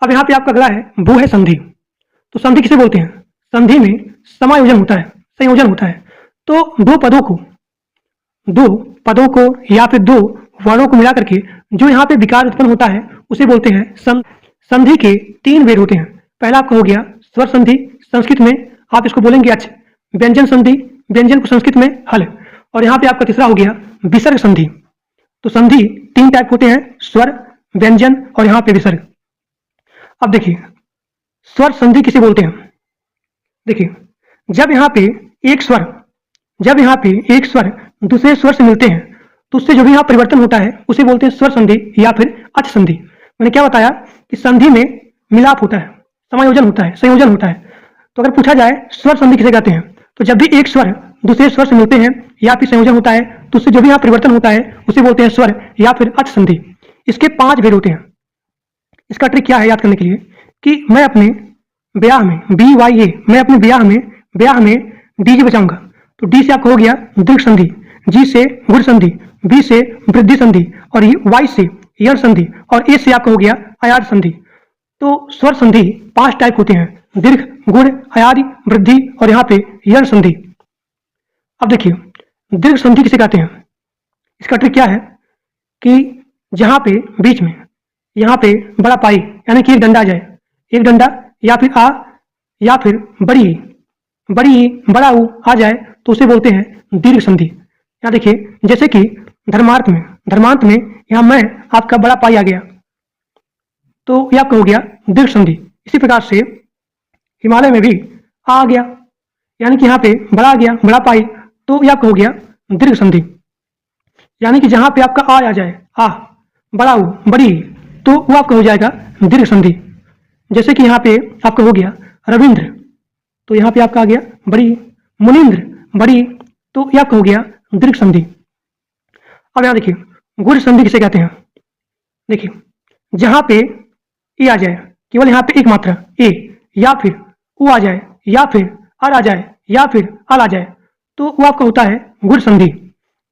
अब यहाँ पे आपका अगला है वो है संधि। तो संधि किसे बोलते हैं, संधि में समायोजन होता है, संयोजन होता है। तो दो पदों को या फिर दो वर्णों को मिला करके जो यहाँ पे विकार उत्पन्न होता है उसे बोलते हैं संधि के 3 वेद होते हैं। पहला आपका हो गया स्वर संधि, संस्कृत में आप इसको बोलेंगे अच, व्यंजन संधि, व्यंजन को संस्कृत में हल। और यहाँ पे आपका तीसरा हो गया विसर्ग संधि। तो संधि 3 टाइप होते हैं, स्वर, व्यंजन और यहाँ पे विसर्ग। अब देखिए स्वर संधि किसे बोलते हैं। देखिए जब यहाँ पे एक स्वर दूसरे स्वर से मिलते हैं तो उससे जो भी यहाँ परिवर्तन होता है उसे बोलते हैं स्वर संधि या फिर अच संधि। मैंने क्या बताया कि संधि में मिलाप होता है, समायोजन होता है, संयोजन होता है। तो अगर पूछा जाए स्वर संधि किसे कहते हैं, तो जब भी एक स्वर दूसरे स्वर से मिलते हैं या फिर संयोजन होता है तो उससे जो भी यहाँ परिवर्तन होता है उसे बोलते हैं स्वर या फिर अच संधि। इसके 5 भेद होते हैं। इसका ट्रिक क्या है याद करने के लिए कि मैं अपने ब्याह में BYA, मैं अपने ब्याह में डी से बचाऊंगा। तो डी से आपका हो गया दीर्घ संधि, जी से गुण संधि, बी से वृद्धि संधि और वाई से यण संधि और ए से आपका हो गया अयाद संधि। तो स्वर संधि 5 टाइप होते हैं, दीर्घ, गुण, अयादि, वृद्धि और यहाँ पे यण संधि। अब देखिए दीर्घ संधि किसे कहते हैं। इसका ट्रिक क्या है कि जहाँ पे बीच में यहाँ पे बड़ा पाई यानी कि एक डंडा आ जाए, एक डंडा या फिर आ या फिर बड़ी बड़ा ऊ आ जाए तो उसे बोलते हैं दीर्घ संधि। यहाँ देखिए जैसे कि धर्मांत में यहाँ मैं आपका बड़ा पाई आ गया तो यह आपका हो गया दीर्घ संधि। इसी प्रकार से हिमालय में भी आ गया यानी कि यहाँ पे बड़ा आ गया, बड़ा पाई, तो यह आपका हो गया दीर्घ संधि। यानी कि जहाँ पे आपका आ जाए, आ, बड़ा ऊ, बड़ी, तो वो आपका हो जाएगा दीर्घ संधि। जैसे कि यहाँ पे आपका हो गया रविंद्र, तो यहाँ पे आपका आ गया बड़ी, मुनिंद्र, बड़ी, तो यह आपका हो गया दीर्घ संधि। अब यहाँ देखिए गुण संधि किसे कहते हैं। देखिए जहाँ पे ए आ जाए, केवल यहाँ पे एक मात्रा ए, या फिर उ आ जाए, या फिर अर आ जाए, या फिर अल आ जाए, तो वो आपका होता है गुण संधि।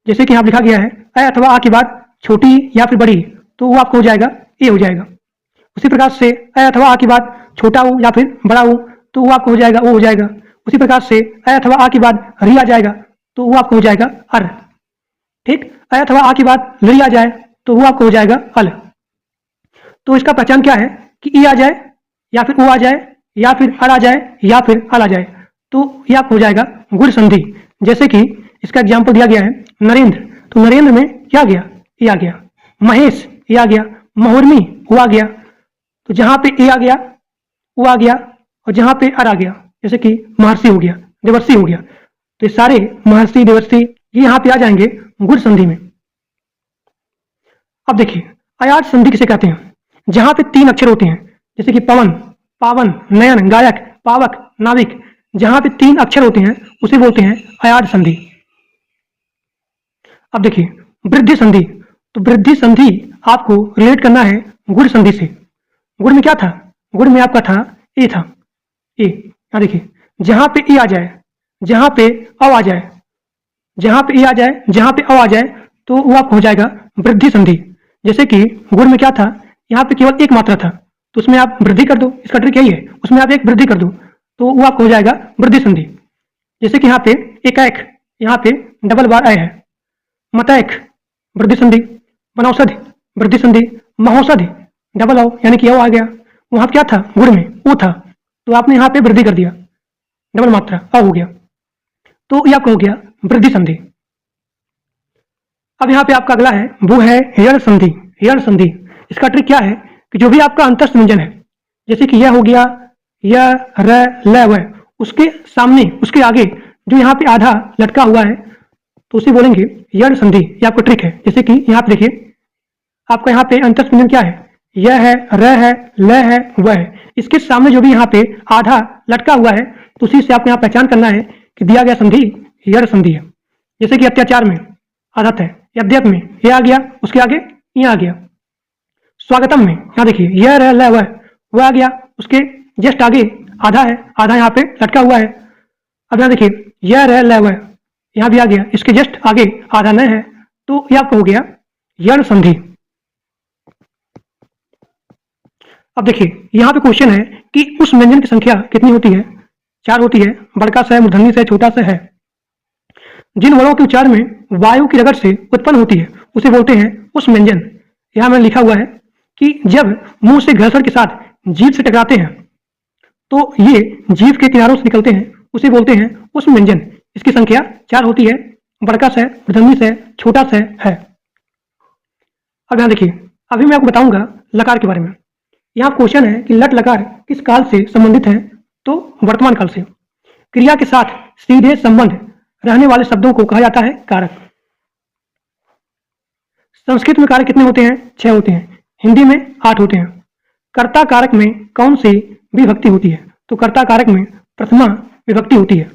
जैसे कि यहाँ लिखा गया है अ अथवा आ के बाद छोटी या फिर बड़ी, तो वो आपका हो जाएगा ए हो जाएगा। उसी प्रकार से अ अथवा आ के बाद छोटा ऊ या फिर बड़ा ऊ, तो वो आपका हो जाएगा ओ हो जाएगा। उसी प्रकार से अ अथवा आ के बाद री आ जाएगा तो वो आपका हो जाएगा अर। ठीक, अ अथवा आ के बाद लड़ी आ जाए तो वो आपका हो जाएगा अल। तो इसका पहचान क्या है कि ई आ जाए या फिर ओ आ जाए या फिर अर आ जाए या फिर अल आ जाए, तो यह आपका हो जाएगा गुण संधि। जैसे कि इसका एग्जाम्पल दिया गया है नरेंद्र, तो नरेंद्र में क्या आ गया, ए आ गया। महेश, ए आ गया। महुर्मी, वो आ गया। तो जहां पे ए आ गया वो आ गया और जहां पे अर आ गया, जैसे कि महर्षि हो गया, देवर्षि हो गया, तो ये सारे महर्षि, देवर्षि ये यहाँ पे आ जाएंगे गुण संधि में। अब देखिए अयाद संधि किसे कहते हैं। जहां पे 3 अक्षर होते हैं, जैसे कि पवन, पावन, नयन, गायक, पावक, नाविक, जहां पे 3 अक्षर होते हैं उसे बोलते हैं अयाद संधि। अब देखिए वृद्धि संधि, तो वृद्धि संधि आपको रिलेट करना है गुण संधि से। गुण में क्या था, गुण में आपका था ए था, ए। यहाँ देखिए जहां पे ए आ जाए, जहां पे अ आ जाए, जहां पे ए आ जाए, जहां पे अ आ जाए, तो वो आपको हो जाएगा वृद्धि संधि। जैसे कि गुण में क्या था, यहाँ पे केवल एक मात्रा था, तो उसमें आप वृद्धि कर दो, इसका ट्रिक यही है, उसमें आप एक वृद्धि कर दो तो वो आपको हो जाएगा वृद्धि संधि। जैसे कि यहाँ पे एकाएक, यहाँ पे डबल बार आए है। मतैक वृद्धि संधि, वनौषधि वृद्धि संधि, महौषधि डबल औ यानी कि औ आ गया। वहां क्या था, गुण में ओ था, तो आपने यहाँ पे वृद्धि कर दिया, डबल मात्रा अ हो गया, तो यह आपका हो गया वृद्धि संधि। अब यहाँ पे आपका अगला है वो है यण संधि। यण संधि इसका ट्रिक क्या है कि जो भी आपका अंतस्थ व्यंजन है, जैसे कि यह हो गया य, र, ल, व, उसके सामने, उसके आगे जो यहाँ पे आधा लटका हुआ है तो उसे बोलेंगे यण संधि। ये आपका ट्रिक है। जैसे कि यहाँ पे देखिए आपका यहाँ पे अंतस्थ व्यंजन क्या है, यह है, र है, ल है, व है, इसके सामने जो भी यहाँ पे आधा लटका हुआ है तो उसी से आपको यहाँ पहचान करना है कि दिया गया संधि यण संधि है। जैसे कि अत्याचार में आदत है, यद्यप में यह आ गया, उसके आगे यह आ गया। स्वागतम में यहाँ देखिए यह रह ल वह आ गया, उसके जस्ट आगे आधा है, आधा यहाँ पे लटका हुआ है। अब यहाँ देखिए यह रह ल वह यहाँ भी आ गया, इसके जस्ट आगे आधा न है, तो यह आपका हो गया यण संधि। अब देखिए यहाँ पे क्वेश्चन है कि उस व्यंजन की संख्या कितनी होती है, 4 होती है। बड़का स, मूर्धन्य स, छोटा स है। जिन वर्णों के उच्चारण में वायु की रगड़ से उत्पन्न होती है उसे बोलते हैं उस व्यंजन। यहाँ मैंने लिखा हुआ है कि जब मुंह से घर्षण के साथ जीभ से टकराते हैं तो ये जीभ के किनारों से निकलते हैं, उसे बोलते हैं उस व्यंजन। इसकी संख्या 4 होती है। बड़का स, मूर्धन्य स, छोटा स है। अब यहाँ देखिए, अभी मैं आपको बताऊंगा लकार के बारे में। यहाँ क्वेश्चन है कि लट लकार किस काल से संबंधित है, तो वर्तमान काल से। क्रिया के साथ सीधे संबंध रहने वाले शब्दों को कहा जाता है कारक। संस्कृत में कारक कितने होते हैं? 6 होते हैं। हिंदी में 8 होते हैं। कर्ता कारक में कौन सी विभक्ति होती है? तो कर्ता कारक में प्रथमा विभक्ति होती है।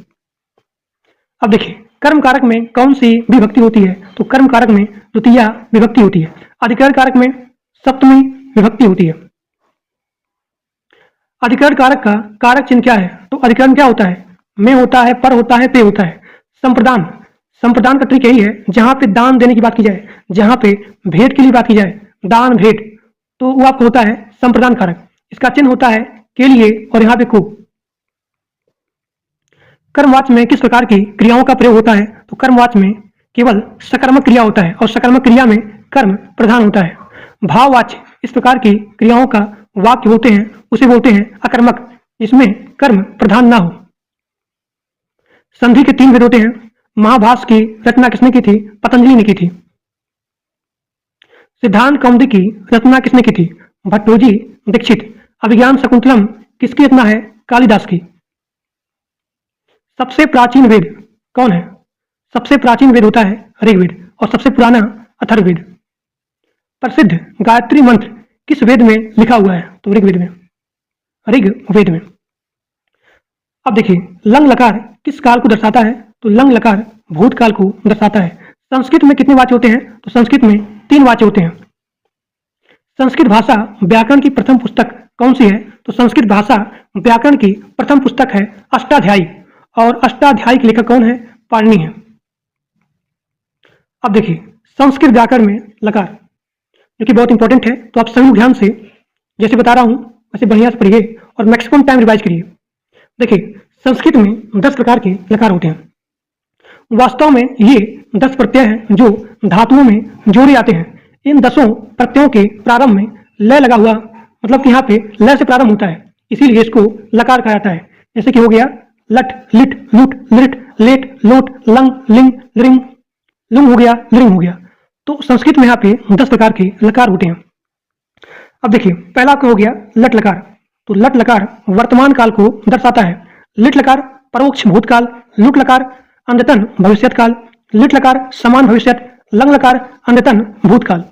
अब देखिए, कर्म कारक में कौन सी विभक्ति होती है? तो कर्म कारक में द्वितीया विभक्ति होती है। अधिकरण कारक में सप्तमी विभक्ति होती है। अधिकरण कारक का कारक चिन्ह क्या है? तो अधिकरण क्या होता है? में होता है, पर होता है, पे होता है। संप्रदान, संप्रदान का ट्रिक यही है, जहां पे दान देने की बात की जाए, जहां पे भेंट के लिए बात की जाए, दान भेंट, तो वो आपको होता है संप्रदान कारक। इसका चिन्ह होता है के लिए और यहाँ पे को। कर्मवाच्य में किस प्रकार की क्रियाओं का प्रयोग होता है? तो कर्मवाच्य में केवल सकर्मक क्रिया होता है और सकर्मक क्रिया में कर्म प्रधान होता है। भाववाच्य इस प्रकार की क्रियाओं का वाक्य होते हैं, उसे बोलते हैं अकर्मक, जिसमें कर्म प्रधान ना हो। संधि के 3 भेद होते हैं। महाभाष्य की रचना किसने की थी? पतंजलि ने की थी। सिद्धांत कौमुदी की रचना किसने की थी? भट्टोजी दीक्षित। अभिज्ञान शकुंतलम किसकी रचना है? कालिदास की। सबसे प्राचीन वेद कौन है? सबसे प्राचीन वेद होता है ऋग्वेद और सबसे पुराना अथर्ववेद। प्रसिद्ध गायत्री मंत्र किस वेद में लिखा हुआ है? तो ऋग्वेद में, ऋग्वेद में। अब देखिए, लंग लकार किस काल को दर्शाता है? तो लंग लकार भूतकाल को दर्शाता है। संस्कृत में कितने वाच्य होते हैं? तो संस्कृत में 3 वाच्य होते हैं। संस्कृत भाषा व्याकरण की प्रथम पुस्तक कौन सी है? तो संस्कृत भाषा व्याकरण की प्रथम पुस्तक है अष्टाध्यायी, और अष्टाध्यायी के लेखक कौन है? पाणिनि है। अब देखिए, संस्कृत व्याकरण में लकार, जो कि बहुत इंपॉर्टेंट है, तो आप सभी लोग ध्यान से जैसे बता रहा हूं वैसे बढ़िया से पढ़िए और मैक्सिमम टाइम रिवाइज करिए। देखिए, संस्कृत में 10 प्रकार के लकार होते हैं। वास्तव में ये 10 प्रत्यय हैं जो धातुओं में जोड़े जाते हैं। इन 10 प्रत्ययों के प्रारंभ में लय लगा हुआ, मतलब कि यहाँ पे लय से प्रारंभ होता है, इसीलिए इसको लकार कहा जाता है। जैसे कि हो गया लट, लिट, लुट, लिट, लेट, लोट, लंग, लिंग, लिंग, लुंग हो गया, लिंग हो गया। तो संस्कृत में यहाँ पे 10 प्रकार के लकार होते हैं। अब देखिए, पहला हो गया लट लकार। तो लट लकार वर्तमान काल को दर्शाता है। लिट लकार परोक्ष भूतकाल, लुट लकार अद्यतन भविष्यत काल, लिट लकार समान भविष्यत, लंग लकार अद्यतन भूतकाल।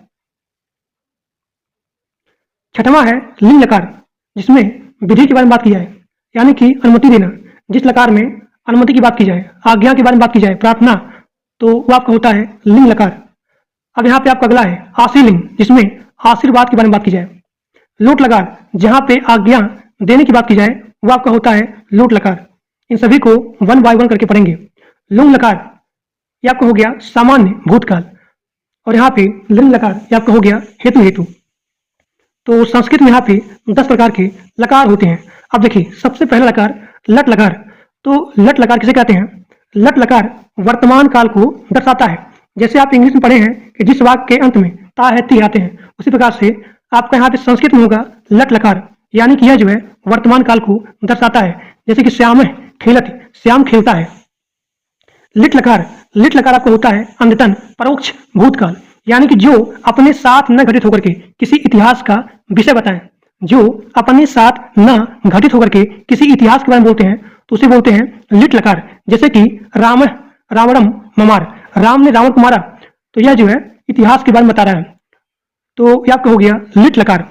छठवां है लिंग लकार, जिसमें विधि के बारे में बात की जाए, यानी कि अनुमति देना। जिस लकार में अनुमति की बात की जाए, आज्ञा के बारे में बात की जाए, प्रार्थना, तो वो आपका होता है लिंग लकार। अब यहाँ पे आपका अगला है आशीलिंग, जिसमें आशीर्वाद के बारे में बात की जाए। लोट लकार, जहां पे आज्ञा देने की बात की जाए, वो आपका होता है लोट लकार। इन सभी को 1 बाय 1 करके पढ़ेंगे। लुंग लकार ये आपका हो गया सामान्य भूतकाल, और यहाँ पे लिंग लकार ये आपका हो गया हेतु हेतु। तो संस्कृत में यहाँ पे 10 प्रकार के लकार होते हैं। अब देखिए, सबसे पहला लकार लट लकार। तो लट लकार किसे कहते हैं? लट लकार वर्तमान काल को दर्शाता है। जैसे आप इंग्लिश में पढ़े हैं कि जिस वाक्य के अंत में ता है ती आते हैं, उसी प्रकार से आपका यहाँ पे संस्कृत में होगा लट लकार, यानी कि यह जो है वर्तमान काल को दर्शाता है। जैसे कि श्याम खेलत, श्याम खेलता है। लिट लकार, लिट लकार आपको होता है अद्यतन परोक्ष भूतकाल, यानी कि जो अपने साथ न घटित होकर के किसी इतिहास का विषय बताएं। जो अपने साथ न घटित होकर के किसी इतिहास के बारे में बोलते हैं, तो उसे बोलते हैं लिट लकार। जैसे कि राम रावणम ममार, राम ने रावण को मारा, तो यह जो है इतिहास के बारे में बता रहा है, तो यह आपका हो गया लिट लकार।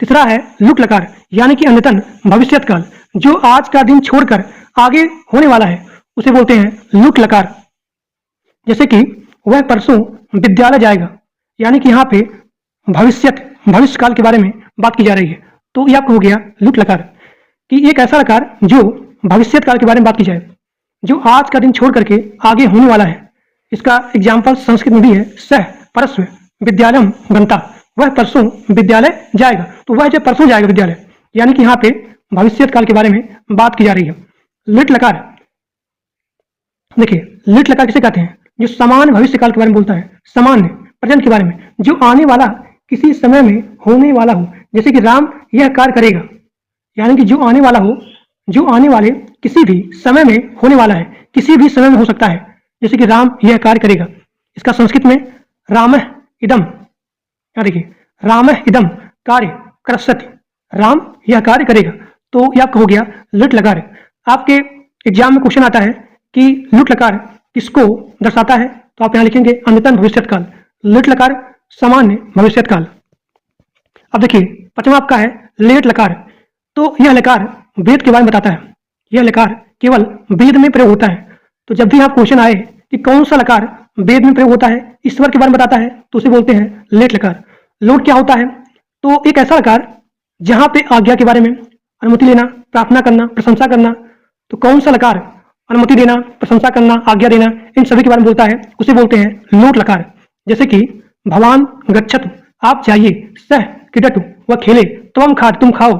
तीसरा है लुट लकार, यानी कि अद्यतन भविष्यत काल, जो आज का दिन छोड़कर आगे होने वाला है, उसे बोलते हैं लुट लकार। जैसे कि वह परसों विद्यालय जाएगा, यानी कि यहाँ पे भविष्य काल के बारे में बात की जा रही है, तो यह आपको हो गया लुट लकार। कि एक ऐसा लकार जो भविष्यत काल के बारे में बात की जाए, जो आज का दिन छोड़ करके आगे होने वाला है। इसका एग्जाम्पल संस्कृत में भी है, सह परस्व विद्यालयम गंता, वह परसों विद्यालय जाएगा, तो वह जब परसों जाएगा विद्यालय, यानी कि यहाँ पे भविष्यत काल के बारे में बात की जा रही है। लिट लकार, देखिए लिट लकार किसे कहते हैं? जो समान भविष्य काल के बारे में बोलता है, सामान्य प्रेजेंट के बारे में, जो आने वाला किसी समय में होने वाला हो। जैसे कि राम यह कार्य करेगा, यानी कि जो आने वाला हो, जो आने वाले किसी भी समय में होने वाला है, किसी भी समय में हो सकता है। जैसे कि राम यह कार्य करेगा, इसका संस्कृत में रामः इदम, यहाँ देखिए रामः इदम कार्य करस्यति, राम यह कार्य करेगा। तो यह आपका हो गया लुट लकार। आपके एग्जाम में क्वेश्चन आता है कि लुट लकार किसको दर्शाता है, तो आप यहाँ लिखेंगे अन्यतन भविष्यत काल, लुट लकार सामान्य भविष्यत काल। अब देखिए पांचवा आपका है लेट लकार। तो यह लकार वेद के बारे में बताता है, यह लकार केवल वेद में प्रयोग होता है। तो जब भी आप क्वेश्चन आए कि कौन सा लकार वेद में प्रयोग होता है, ईश्वर के बारे में बताता है, तो उसे बोलते हैं लेट लकार। लोट क्या होता है, तो एक ऐसा लकार जहां पे आज्ञा के बारे में, अनुमति लेना, प्रार्थना करना, प्रशंसा करना, तो कौन सा लकार अनुमति देना, प्रशंसा करना, आज्ञा देना, इन सभी के बारे में बोलता है, उसे बोलते हैं लोट लकार। जैसे कि भगवान गच्छतु, आप जाइए, सह क्रीडतु, वह खेले, त्वम खाद, तुम खाओ,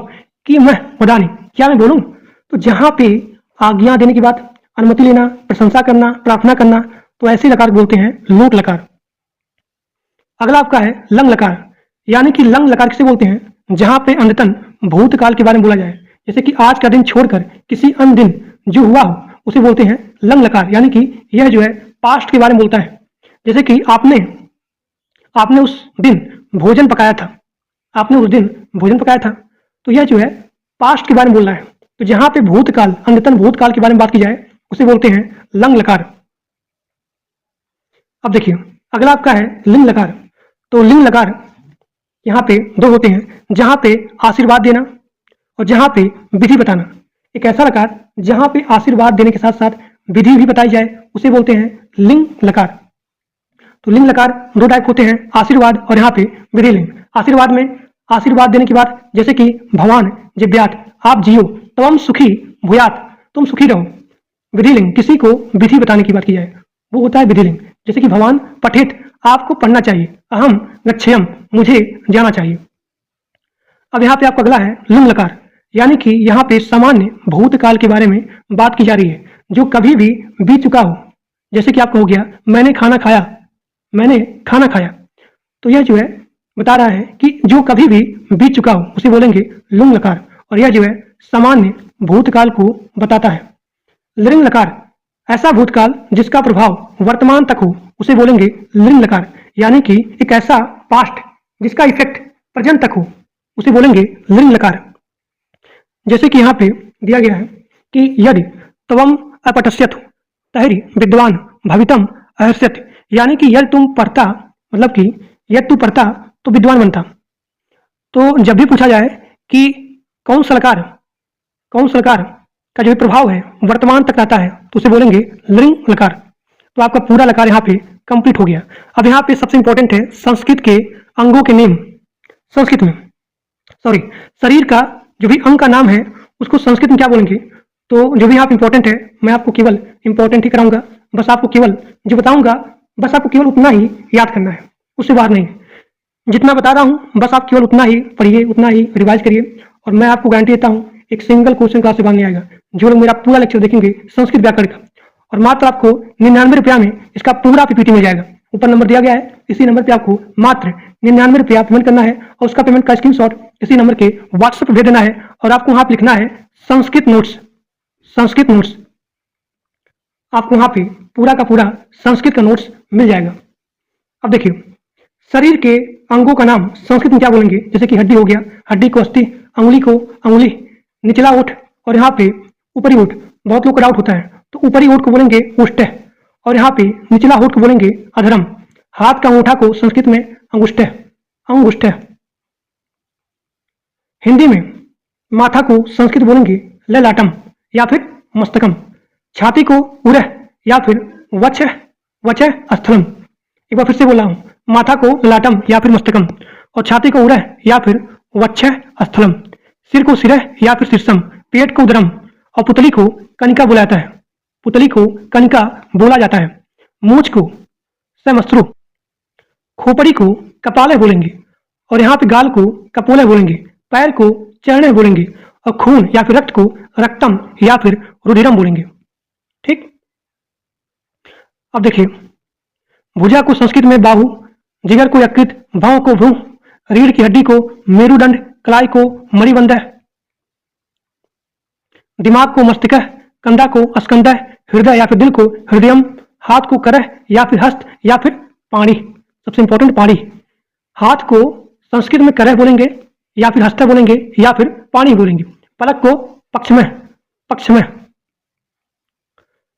कि मैं वदानी, क्या मैं बोलूं। तो जहां पे आज्ञा देने की बात, अनुमति लेना, प्रशंसा करना, प्रार्थना करना, तो ऐसे लकार बोलते हैं लोट लकार। अगला आपका है लंग लकार, यानी कि लंग लकार किसे बोलते हैं, जहां पे अनतन भूतकाल के बारे में बोला जाए। जैसे कि आज का दिन छोड़कर किसी अन्य दिन जो हुआ हो, उसे बोलते हैं लंग लकार, यानी कि यह जो है पास्ट के बारे में बोलता है। जैसे कि आपने उस दिन भोजन पकाया था, आपने उस दिन भोजन पकाया था, तो यह जो है पास्ट के बारे में बोल रहा है। तो जहां पे भूतकाल, अनतन भूतकाल के बारे में बात की जाए, उसे बोलते हैं लंग लकार। अब देखिए अगला आपका है लिंग लकार। तो लिंग लकार यहाँ पे दो होते हैं, जहां पे आशीर्वाद देना और जहां पे विधि बताना। एक ऐसा लकार जहां पे आशीर्वाद देने के साथ साथ विधि भी बताई जाए, उसे बोलते हैं लिंग लकार। तो लिंग लकार दो टाइप होते हैं, आशीर्वाद और यहाँ पे विधि लिंग। आशीर्वाद में आशीर्वाद देने की बात, जैसे कि भगवान जिव्यात, आप जियो, त्वम सुखी भूयात, तुम सुखी रहो। विधि लिंग किसी को विधि बताने की बात की जाए, वो होता है विधि लिंग। जैसे कि भगवान पठित, आपको पढ़ना चाहिए, अहम गच्छेयम, मुझे जाना चाहिए। अब यहाँ पे आपका अगला है लुंग लकार, यानी कि यहाँ पे सामान्य भूतकाल के बारे में बात की जा रही है, जो कभी भी बीत चुका हो। जैसे कि आपका हो गया मैंने खाना खाया, मैंने खाना खाया, तो यह जो है बता रहा है कि जो कभी भी बीत चुका हो, उसे बोलेंगे लुंग लकार, और यह जो है सामान्य भूतकाल को बताता है। लिंग लकार ऐसा भूतकाल जिसका प्रभाव वर्तमान तक हो, उसे बोलेंगे लिंग लकार, यानी कि एक ऐसा पास्ट जिसका इफेक्ट प्रेजेंट तक हो, उसे बोलेंगे लिंग लकार। जैसे कि यहाँ पे दिया गया है कि यदि त्वम अपठस्यतु तर्हि विद्वान भवितम अर्हस्यति, यानी कि यदि तुम पढ़ता, मतलब कि यदि तू पढ़ता तो विद्वान बनता। तो जब भी पूछा जाए कि कौन सा लकार का जो प्रभाव है वर्तमान तक रहता है, तो उसे बोलेंगे लिंग लकार। तो आपका पूरा लकार यहाँ पे कंप्लीट हो गया। अब यहाँ पे सबसे इंपॉर्टेंट है संस्कृत के अंगों के नेम। संस्कृत में शरीर का जो भी अंग का नाम है, उसको संस्कृत में क्या बोलेंगे। तो जो भी यहाँ पे इंपॉर्टेंट है, मैं आपको केवल इंपॉर्टेंट ही कराऊंगा, बस आपको केवल जो बताऊंगा, बस आपको केवल उतना ही याद करना है, उससे बाहर नहीं। जितना बता रहा हूँ बस आप केवल उतना ही पढ़िए, उतना ही रिवाइज करिए, और मैं आपको गारंटी देता हूँ एक सिंगल क्वेश्चन क्लास से बाहर नहीं आएगा। जो लोग मेरा पूरा लेक्चर देखेंगे संस्कृत व्याकरण का, और मात्र आपको 99 रुपया में इसका पूरा पीपीटी मिल जाएगा। ऊपर नंबर दिया गया है, इसी नंबर पे आपको मात्र 99 रुपया पेमेंट करना है, और उसका पेमेंट का स्क्रीनशॉट इसी नंबर के व्हाट्सएप पर भेज देना है, और आपको वहां पे लिखना है संस्कृत नोट्स। संस्कृत नोट्स आपको वहां पे पूरा का पूरा संस्कृत का नोट्स मिल जाएगा। अब देखिए शरीर के अंगों का नाम संस्कृत में क्या बोलेंगे। जैसे कि हड्डी हो गया, हड्डी को अस्थि, अंगुली को अंगुली, निचला ओठ, और यहाँ पे ऊपरी ओठ। बहुत लोग का डाउट होता है, तो ऊपरी ओठ को बोलेंगे उष्टः, और यहाँ पे निचला ओठ को बोलेंगे अधरम। हाथ का अंगूठा को संस्कृत में अंगुष्ठः, अंगुष्ठः। हिंदी में माथा को संस्कृत बोलेंगे ललाटम या फिर मस्तकम। छाती को उरह या फिर वचः, वचः स्थलम। एक बार फिर से बोला हूं, माथा को ललाटम या फिर मस्तकम, और छाती को उरह या फिर वक्षः स्थलम। सिर को सिरह या फिर शीर्षम, पेट को उदरम, और पुतली को कनिका बोला जाता है। पुतली को कनिका बोला जाता है। मूंछ को समश्रु, खोपड़ी को कपाले बोलेंगे, और यहाँ पे गाल को कपोले बोलेंगे, पैर को चरणे बोलेंगे, और खून या फिर रक्त को रक्तम या फिर रुधिरम बोलेंगे। ठीक। अब देखिए भुजा को संस्कृत में बाहु, जिगर को यकृत, भौं को भ्रूण, रीढ़ की हड्डी को मेरुदंड, कलाई को मणिबंध, दिमाग को मस्तिष्क, कंधा को स्कंध, हृदय या फिर दिल को हृदयम, हाथ को करह या फिर हस्त या फिर पाणी। सबसे इंपॉर्टेंट पाणी। हाथ को संस्कृत में करह बोलेंगे या फिर हस्त बोलेंगे या फिर पाणी बोलेंगे। पलक को पक्षमय, पक्षमय।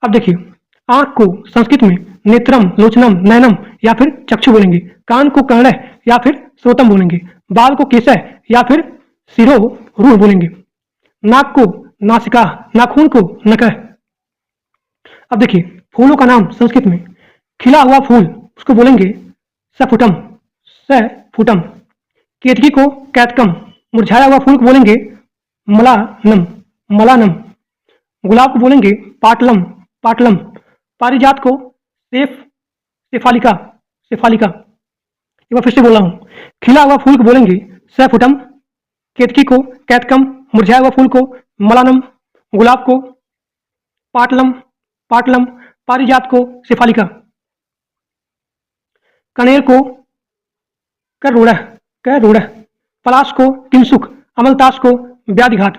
अब देखिए, आंख को संस्कृत में नेत्रम, लोचनम, नयनम या फिर चक्षु बोलेंगे। कान को कर्णह या फिर श्रोतम बोलेंगे। बाल को केसह या फिर सिरो रूह बोलेंगे। नाक को नासिका, नाखून को नकह। अब देखिए, फूलों का नाम संस्कृत में खिला हुआ फूल उसको बोलेंगे सफुटम, सफुटम। केतकी को कैतकम, मुरझाया हुआ फूल को बोलेंगे मलानम, मलानम। गुलाब को बोलेंगे पाटलम, पाटलम। पारिजात को सेफालिका, सेफालिका। एक बार फिर से बोल रहा हूं, खिला हुआ फूल को बोलेंगे सैफुटम, केतकी को कैतकम, मुरझाया हुआ फूल को मलानम, गुलाब को पाटलम, पाटलम, पारिजात को सेफालिका। कनेर को करूढ़, करूढ़। पलाश को किंसुक, अमलतास को व्याधिघाट,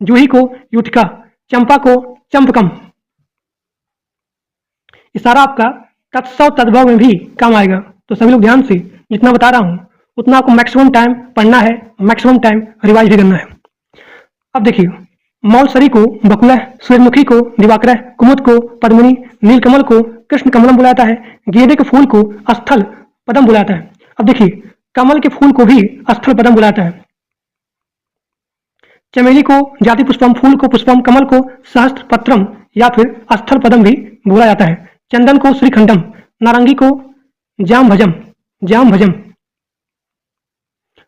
जूही को युटिका, चंपा को चंपकम। ये सारा आपका तत्सव तद्भव में भी काम आएगा। तो सभी लोग ध्यान से जितना बता रहा हूं उतना आपको मैक्सिमम टाइम पढ़ना है, मैक्सिमम टाइम रिवाइज भी करना है। अब देखिए, मौलसरी को बकुलह, सूर्यमुखी को दिवाकरह, कुमुद को पद्मिनी, नीलकमल को कृष्ण कमलम बुलाया जाता है, गेंदे के फूल को स्थल पदम बुलाया जाता है। अब देखिए, कमल के फूल को भी स्थल पदम बुलाया जाता है। चमेली को जाति पुष्पम, फूल को पुष्पम, कमल को सहस्त्र पत्रम या फिर स्थल पदम भी बोला जाता है। चंदन को श्रीखंडम, नारंगी को जाम भजम, जाम भजम।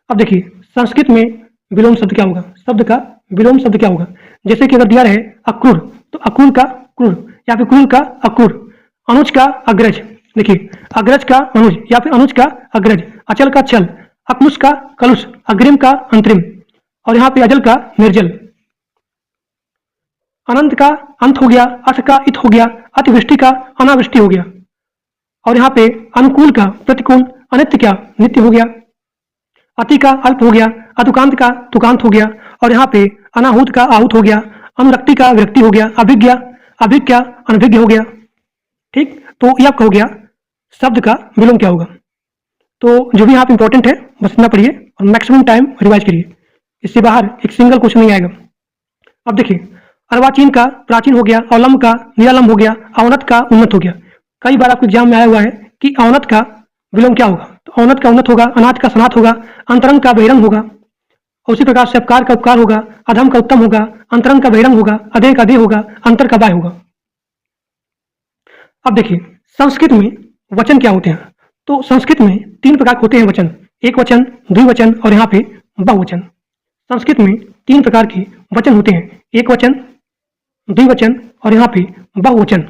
अब देखिए, संस्कृत में विलोम शब्द क्या होगा, शब्द का विलोम शब्द क्या होगा। जैसे कि अगर दिया रहे अक्रूर, तो अक्रूर का क्रूर या फिर क्रूर का अक्रूर। अनुज का अग्रज, देखिए अग्रज का अनुज या फिर अनुज का अग्रज। अचल का चल, अकलुष का कलुष, अग्रिम का अंतरिम, और यहाँ पे अजल का निर्जल। अनंत का अंत हो गया, अथ का इत हो गया, अतिवृष्टि का अनावृष्टि हो गया, और यहाँ पे अनुकूल का प्रतिकूल, अनित्य क्या नित्य हो गया, अति का अल्प हो गया, अतुकांत का तुकांत हो गया, और यहाँ पे अनाहूत का आहूत हो गया, अनुरक्ति का विरक्ति हो गया, अभिज्ञा अभिज्ञा अनभिज्ञ हो गया। ठीक, तो यह आपका हो गया शब्द का विलोम क्या होगा। तो जो भी यहाँ पे इंपॉर्टेंट है बस इतना पढ़िए और मैक्सिमम टाइम रिवाइज करिए, इससे बाहर एक सिंगल क्वेश्चन नहीं आएगा। अब देखिए, अर्वाचीन का प्राचीन हो गया, अवलंब का निरालंब हो गया, अवनत का उन्नत हो गया। कई बार आपको एग्जाम में आया हुआ है कि अवनत का विलोम क्या होगा, तो अवनत का उन्नत होगा, अनाथ का सनाथ होगा, अंतरंग का बहिरंग होगा, उसी प्रकार से अपकार का उपकार होगा, अधम का उत्तम होगा, अंतरंग का बहिरंग होगा, अधेय का देह होगा, अंतर का बाय होगा। अब देखिए, संस्कृत में वचन क्या होते हैं, तो संस्कृत में 3 प्रकार के होते हैं वचन, एक वचन, द्विवचन और यहाँ पे बहुवचन। संस्कृत में 3 प्रकार के वचन होते हैं, एक वचन, द्विवचन और यहाँ पे बहुवचन।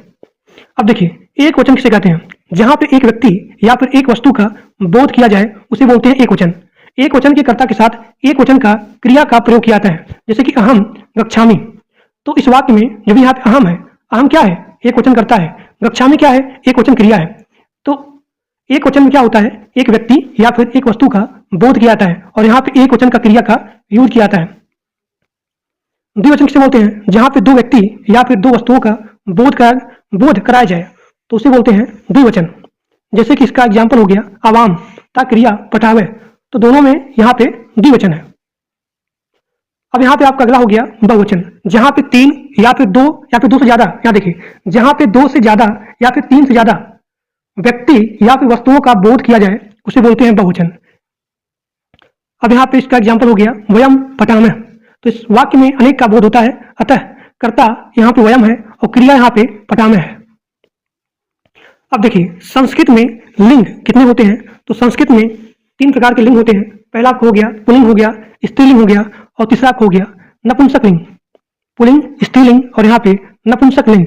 अब देखिए, एक वचन किसे कहते हैं, जहां पे एक व्यक्ति या फिर एक वस्तु का बोध किया जाए उसे बोलते हैं एक वचन। एक वचन के कर्ता के साथ एक वचन का क्रिया का प्रयोग किया जाता है, जैसे कि अहम गच्छामि। तो इस वाक्य में जो भी यहाँ पे अहम है, अहम क्या है, एक वचन करता है, गच्छामि क्या है, एक वचन क्रिया है। तो एक वचन में क्या होता है, एक व्यक्ति या फिर एक वस्तु का बोध किया जाता है, और यहाँ पे एक वचन का क्रिया का यूज किया जाता है। द्विवचन किसे बोलते हैं, जहां पे 2 व्यक्ति या फिर 2 वस्तुओं का बोध कराया जाए तो उसे बोलते हैं द्विवचन। जैसे कि इसका एग्जाम्पल हो गया आवाम ता क्रिया पटावे, तो दोनों में यहाँ पे द्विवचन है। अब यहाँ पे आपका अगला हो गया बहुवचन, जहां पे 3 या फिर 2 या फिर 2 से ज्यादा, यहाँ देखिए, जहां पे 2 से ज्यादा या फिर 3 से ज्यादा व्यक्ति या फिर वस्तुओं का बोध किया जाए उसे बोलते हैं बहुवचन। अब यहाँ पे इसका एग्जाम्पल हो गया वयम पटामः, तो इस वाक्य में अनेक का बोध होता है, अतः कर्ता यहाँ पे वयम है और क्रिया यहाँ पे पटामः है। अब देखिए, संस्कृत में लिंग कितने होते हैं, तो संस्कृत में 3 प्रकार के लिंग होते हैं। पहला आपको हो गया पुल्लिंग हो गया, स्त्रीलिंग हो गया, और तीसरा आपको हो गया नपुंसक लिंग। पुल्लिंग, स्त्रीलिंग और यहाँ पे नपुंसक लिंग।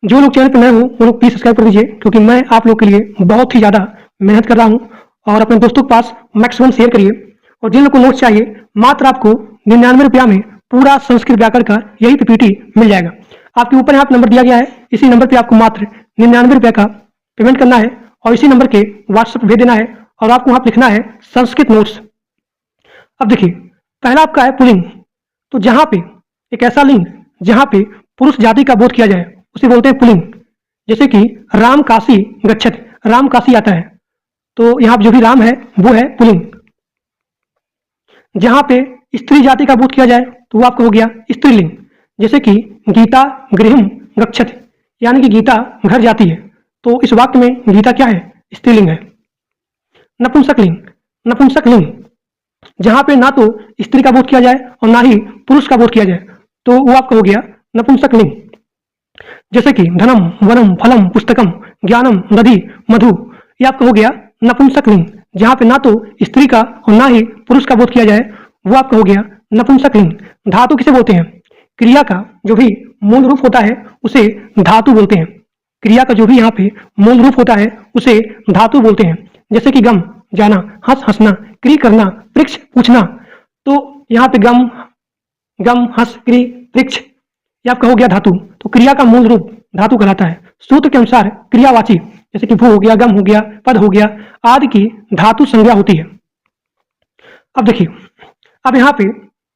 जो लोग चैनल पर नए हो वो लोग प्लीज सब्सक्राइब कर दीजिए, क्योंकि मैं आप लोग के लिए बहुत ही ज्यादा मेहनत कर रहा हूँ। और अपने दोस्तों के पास मैक्सिमम शेयर करिए। और जिन लोग को नोट्स चाहिए, मात्र आपको 99 रुपया में पूरा संस्कृत व्याकरण का यही पीपीटी मिल जाएगा। आपके ऊपर यहाँ पे नंबर दिया गया है, इसी नंबर पे आपको मात्र 99 रुपये का पेमेंट करना है और इसी नंबर के व्हाट्सएप भेज देना है, और आपको वहां लिखना है संस्कृत नोट्स। अब देखिए, पहला आपका है पुल्लिंग, तो जहां पे एक ऐसा लिंग जहां पे पुरुष जाति का बोध किया जाए उसे बोलते हैं पुल्लिंग। जैसे कि राम काशी गच्छति, राम काशी आता है, तो यहाँ पे जो भी राम है वो है पुल्लिंग। जहां पे स्त्री जाति का बोध किया जाए तो वो आपका हो गया स्त्रीलिंग। जैसे कि गीता गृहम गच्छति, यानी कि गीता घर जाती है, तो इस वाक्य में गीता क्या है? स्त्रीलिंग है। नपुंसकलिंग, नपुंसकलिंग जहां पे ना तो स्त्री का बोध किया जाए और ना ही पुरुष का बोध किया जाए, तो वो आपका हो गया नपुंसकलिंग। जैसे कि धनम वनम फलम पुस्तकम ज्ञानम दधि मधु, ये आपका हो गया नपुंसकलिंग। जहां पे ना तो स्त्री का और ना ही पुरुष का बोध किया जाए, वो आपका हो गया नपुंसकलिंग। धातु किसे बोलते हैं? क्रिया का जो भी मूल रूप होता है उसे धातु बोलते हैं। क्रिया का जो भी यहाँ पे मूल रूप होता है उसे धातु बोलते हैं। जैसे कि गम जाना, हंस हंसना, क्री करना, वृक्ष पूछना, तो यहाँ पे गम गम हंस क्री वृक्ष, ये आपका हो गया धातु। तो क्रिया का मूल रूप धातु कहलाता है। सूत्र के अनुसार क्रियावाची जैसे कि भू हो गया, गम हो गया, पद हो गया आदि की धातु संज्ञा होती है। अब देखिए, अब यहाँ पे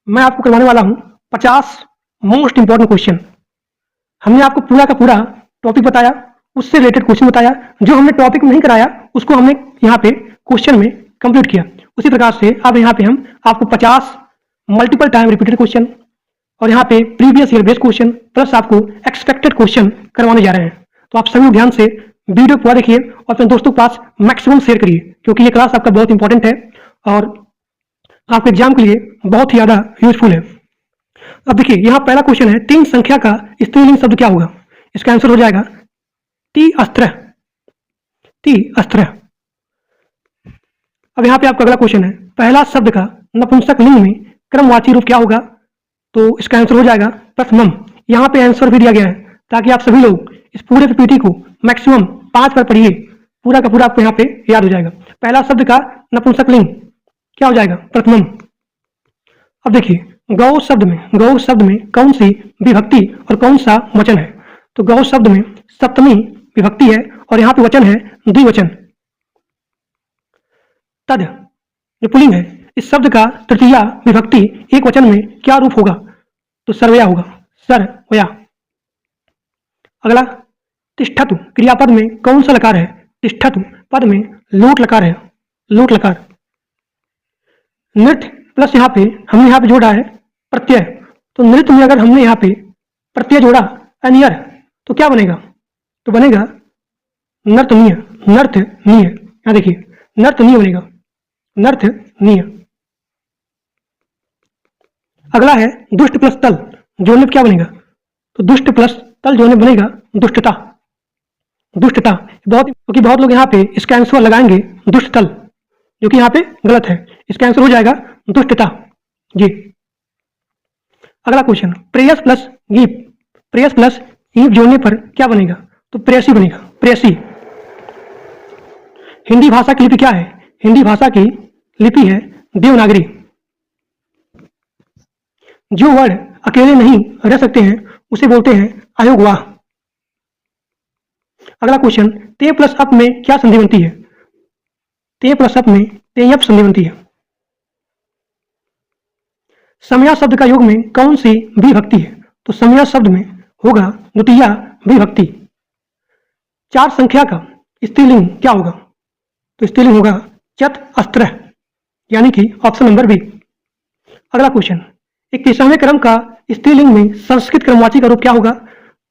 मैं आपको करवाने वाला हूं 50 मोस्ट इंपॉर्टेंट क्वेश्चन। हमने आपको पूरा का पूरा टॉपिक बताया, उससे रिलेटेड क्वेश्चन बताया। जो हमने टॉपिक नहीं कराया उसको हमने यहाँ पे क्वेश्चन में कंप्लीट किया। उसी प्रकार से अब यहाँ पे हम आपको 50 मल्टीपल टाइम रिपीटेड क्वेश्चन और यहाँ पे previous year based question plus आपको एक्सपेक्टेड क्वेश्चन करवाने जा रहे हैं। तो आप सभी ध्यान से वीडियो पूरा देखिए और अपने दोस्तों के पास मैक्सिमम शेयर करिए, क्योंकि ये क्लास आपका बहुत इंपॉर्टेंट है और आपके एग्जाम के लिए बहुत ही ज्यादा यूजफुल है। अब देखिए, यहाँ पहला क्वेश्चन है 3 संख्या का स्त्रीलिंग शब्द क्या होगा? इसका आंसर हो जाएगा ती अस्त्र, ती अस्त्र। अब यहाँ पे आपका अगला क्वेश्चन है, पहला शब्द का नपुंसक लिंग में क्रमवाची रूप क्या होगा? तो इसका आंसर हो जाएगा प्रथमम। यहाँ पे आंसर भी दिया गया है ताकि आप सभी लोग इस पूरे पीपीटी को मैक्सिमम 5 बार पढ़िए, पूरा का पूरा आपको यहाँ पे याद हो जाएगा। पहला शब्द का नपुंसक लिंग क्या हो जाएगा? प्रथमम। अब देखिए, गौ शब्द में कौन सी विभक्ति और कौन सा वचन है? तो गौ शब्द में सप्तमी विभक्ति है और यहाँ पे वचन है द्विवचन। तद जो पुल्लिंग है, इस शब्द का तृतीया विभक्ति एक वचन में क्या रूप होगा? तो सर्वया होगा, सर्वया। अगला, तिष्ठतु क्रियापद में कौन सा लकार है? तिष्ठतु पद में लोट लकार है, लोट लकार। नृत्य प्लस यहाँ पे हमने यहाँ पे जोड़ा है प्रत्यय, तो नृत्य में अगर हमने यहाँ पे प्रत्यय जोड़ा अनियर तो क्या बनेगा? तो बनेगा नर्तनीय, नर्तनीय। यहाँ देखिए, नर्तनीय बनेगा, नर्तनीय। अगला है दुष्ट प्लस तल जोड़ने पे क्या बनेगा? तो दुष्ट प्लस तल जोड़ने बनेगा दुष्टता, दुष्टता। क्योंकि बहुत लोग यहाँ पे इसका आंसर लगाएंगे दुष्ट तल, जो कि यहाँ पे गलत है। इसका आंसर हो जाएगा दुष्टता जी। अगला क्वेश्चन, प्रेयस प्लस गीप, प्रेयस प्लस गीप जोड़ने पर क्या बनेगा? तो प्रेयसी बनेगा, प्रेयसी। हिंदी भाषा की लिपि क्या है? हिंदी भाषा की लिपि है देवनागरी। जो वर्ड अकेले नहीं रह सकते हैं उसे बोलते हैं अयोगवाह। अगला क्वेश्चन, ते प्लस अप में क्या संधि बनती है? ते प्लस अप में तेयप संधि बनती है। समया शब्द का योग में कौन सी विभक्ति है? तो समया शब्द में होगा द्वितीया विभक्ति। 4 संख्या का स्त्रीलिंग क्या होगा? तो स्त्रीलिंग होगा चत अस्त्र, यानी कि ऑप्शन नंबर बी। अगला क्वेश्चन, 21वें क्रम का स्त्रीलिंग में संस्कृत क्रमवाची का रूप क्या होगा?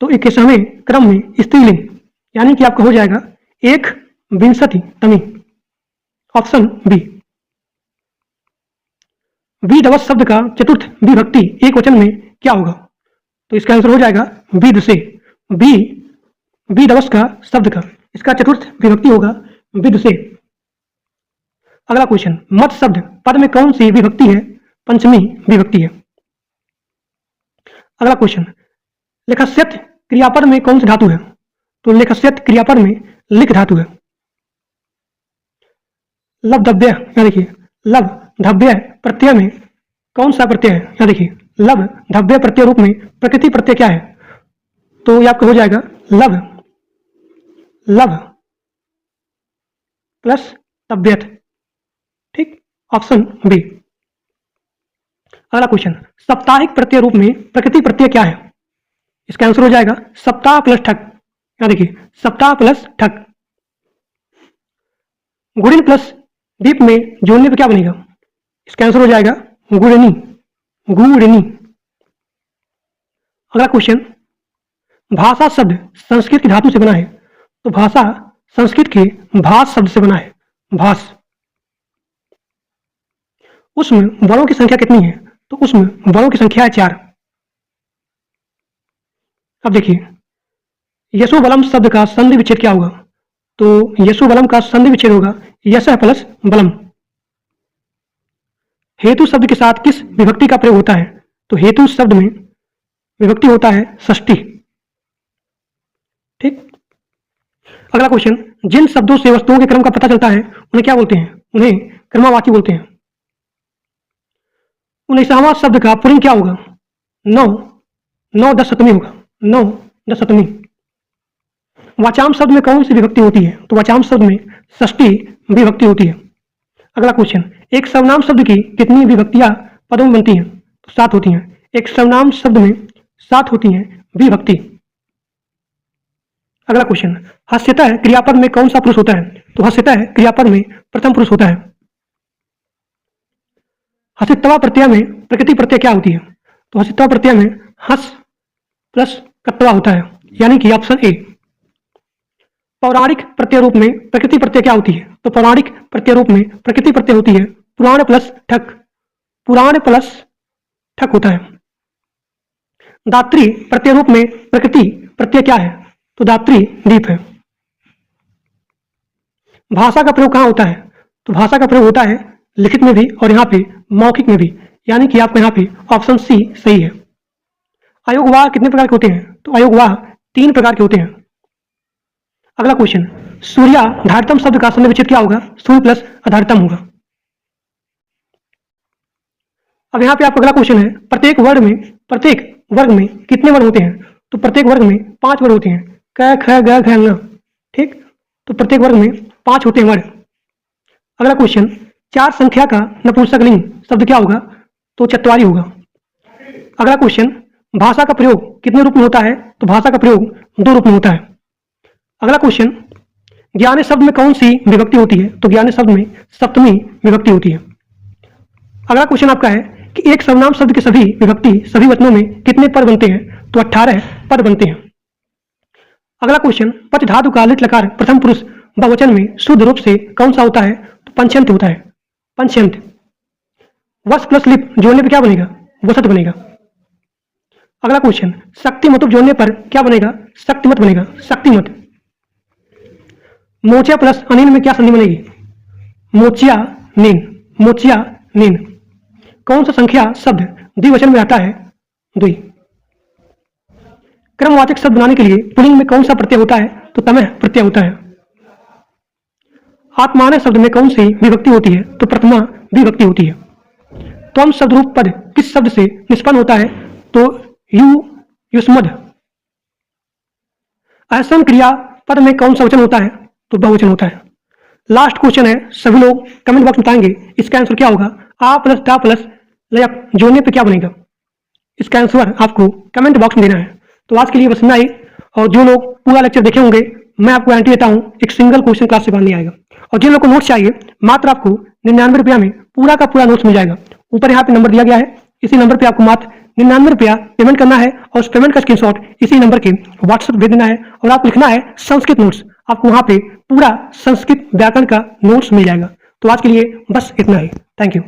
तो 21वें क्रम में स्त्रीलिंग यानी कि आपका हो जाएगा एक विंशति तमी, ऑप्शन बी। विधवस शब्द का चतुर्थ विभक्ति एक वचन में क्या होगा? तो इसका आंसर हो जाएगा विद से। विधवस का शब्द का इसका चतुर्थ विभक्ति होगा विद से। अगला क्वेश्चन, मत शब्द पद में कौन सी विभक्ति है? पंचमी विभक्ति है। अगला क्वेश्चन, लेखस्यत क्रियापद में कौन सी धातु है? तो लेखस्यत क्रियापद में लिख धातु है। लब्धव्य, यहाँ देखिए लव धव्य प्रत्यय में कौन सा प्रत्यय है? यहाँ देखिए लव धव्य प्रत्यय रूप में प्रकृति प्रत्यय क्या है? तो ये आपका हो जाएगा लव, लव प्लस तव्यत, ठीक, ऑप्शन बी। अगला क्वेश्चन, साप्ताहिक प्रत्यय रूप में प्रकृति प्रत्यय क्या है? इसका आंसर हो जाएगा सप्ताह प्लस ठक। यहाँ देखिए सप्ताह प्लस ठक। गुड़िन प्लस दीप में जोड़ने पे क्या बनेगा? इसका आंसर हो जाएगा गुड़नी, गुड़नी। अगला क्वेश्चन, भाषा शब्द संस्कृत की धातु से बना है, तो भाषा संस्कृत के भाष शब्द से बना है, भाष। उसमें वर्णों की संख्या कितनी है? तो उसमें वर्णों की संख्या है 4। अब देखिए यशोबलम शब्द का संधि विच्छेद क्या होगा? तो यशोबलम का संधि विच्छेद होगा यशः प्लस बलम। हेतु शब्द के साथ किस विभक्ति का प्रयोग होता है? तो हेतु शब्द में विभक्ति होता है षष्ठी। ठीक। अगला क्वेश्चन, जिन शब्दों से वस्तुओं के क्रम का पता चलता है उन्हें क्या बोलते हैं? उन्हें क्रमवाची बोलते हैं। 19वां शब्द का पुल्लिंग क्या होगा? 9, 9 10 सप्तमी होगा, 9 10 सप्तमी। वाचाम शब्द में कौन सी विभक्ति होती है? तो वाचाम शब्द में षष्ठी विभक्ति होती है। अगला क्वेश्चन, एक सर्वनाम शब्द की कितनी विभक्तियां पदों में बनती हैं? तो 7 होती हैं। एक सर्वनाम शब्द में 7 होती हैं विभक्ति। अगला क्वेश्चन, हस्यतः क्रियापद में कौन सा पुरुष होता है? तो हस्यतः क्रियापद में प्रथम पुरुष होता है। हसितवा प्रत्यय में प्रकृति प्रत्यय क्या होती है? तो हसितवा प्रत्यय में हस प्लस कत्वा होता है, यानी कि ऑप्शन ए। पौराणिक प्रत्यय रूप में प्रकृति प्रत्यय क्या होती है? तो पौराणिक प्रत्यय रूप में प्रकृति प्रत्यय होती है पुराण प्लस ठक, पुराण प्लस ठक होता है। दात्री प्रत्यय रूप में प्रकृति प्रत्यय क्या है? तो दात्री दीप है। भाषा का प्रयोग कहां होता है? तो भाषा का प्रयोग होता है लिखित में भी और यहाँ पे मौखिक में भी, यानी कि आपको यहाँ पे ऑप्शन सी सही है। अयोगवाह कितने प्रकार के होते हैं? तो अयोगवाह 3 प्रकार के होते हैं। अगला क्वेश्चन, सूर्याधारतम शब्द का संधि विच्छेद क्या होगा? सूर्य प्लस आधारतम होगा। अब यहाँ पे आपका अगला क्वेश्चन है, प्रत्येक वर्ग में कितने वर्ण होते हैं? तो प्रत्येक वर्ग में 5 वर्ण होते हैं, क ख ग घ ङ। ठीक, तो प्रत्येक वर्ग में 5 होते हैं वर्ण। अगला क्वेश्चन, 4 संख्या का नपुंसकलिंग शब्द क्या होगा? तो चत्वारी होगा। अगला क्वेश्चन, भाषा का प्रयोग कितने रूप में होता है? तो भाषा का प्रयोग 2 रूप में होता है। अगला क्वेश्चन, ज्ञान शब्द में कौन सी विभक्ति होती है? तो ज्ञान शब्द में सप्तमी विभक्ति होती है। अगला क्वेश्चन आपका है कि एक सर्वनाम शब्द के सभी विभक्ति सभी वचनों में कितने पद बनते हैं? तो 18 पद बनते हैं। अगला क्वेश्चन, पच धातु का लिट लकार प्रथम पुरुष बहुवचन में शुद्ध रूप से कौन सा होता है? तो पंचंत होता है, पंचंत। वस प्लस लिप जोड़ने पर क्या बनेगा? वसत बनेगा। अगला क्वेश्चन, शक्तिमत जोड़ने पर क्या बनेगा? शक्तिमत बनेगा, शक्तिमत। मोचिया प्लस अनिल में क्या संधि बनेगी? मोचिया नीन, मोचिया नीन। कौन सा संख्या शब्द द्विवचन में आता है? 2। क्रमवाचक शब्द बनाने के लिए पुल्लिंग में कौन सा प्रत्यय होता है? तो तमह प्रत्यय होता है। आत्मानय शब्द में कौन सी विभक्ति होती है? तो प्रथमा विभक्ति होती है। त्वम शब्द रूप पद किस शब्द से निष्पन्न होता है? तो युष्मद। असम क्रिया पद में कौन सा वचन होता है? तो बहुवचन होता है। लास्ट क्वेश्चन है, सभी लोग कमेंट बॉक्स में बताएंगे इसका आंसर क्या होगा। आ प्लस टा प्लस लयक जोड़ने पे क्या बनेगा? इसका आंसर आपको कमेंट बॉक्स में देना है। तो आज के लिए बस इतना ही, और जो लोग पूरा लेक्चर देखे होंगे मैं आपको गारंटी देता हूँ एक सिंगल क्वेश्चन क्लास से बाहर नहीं आएगा। और जिन लोग को नोट्स चाहिए मात्र आपको 99 रुपया में पूरा का पूरा नोट्स मिल जाएगा। ऊपर यहाँ पे नंबर दिया गया है, इसी नंबर पे आपको मात्र 99 रुपया पेमेंट करना है और उस पेमेंट का स्क्रीनशॉट इसी नंबर के व्हाट्सएप भेज देना है और आपको लिखना है संस्कृत नोट्स। आपको वहाँ पे पूरा संस्कृत व्याकरण का नोट्स मिल जाएगा। तो आज के लिए बस इतना ही। Thank you.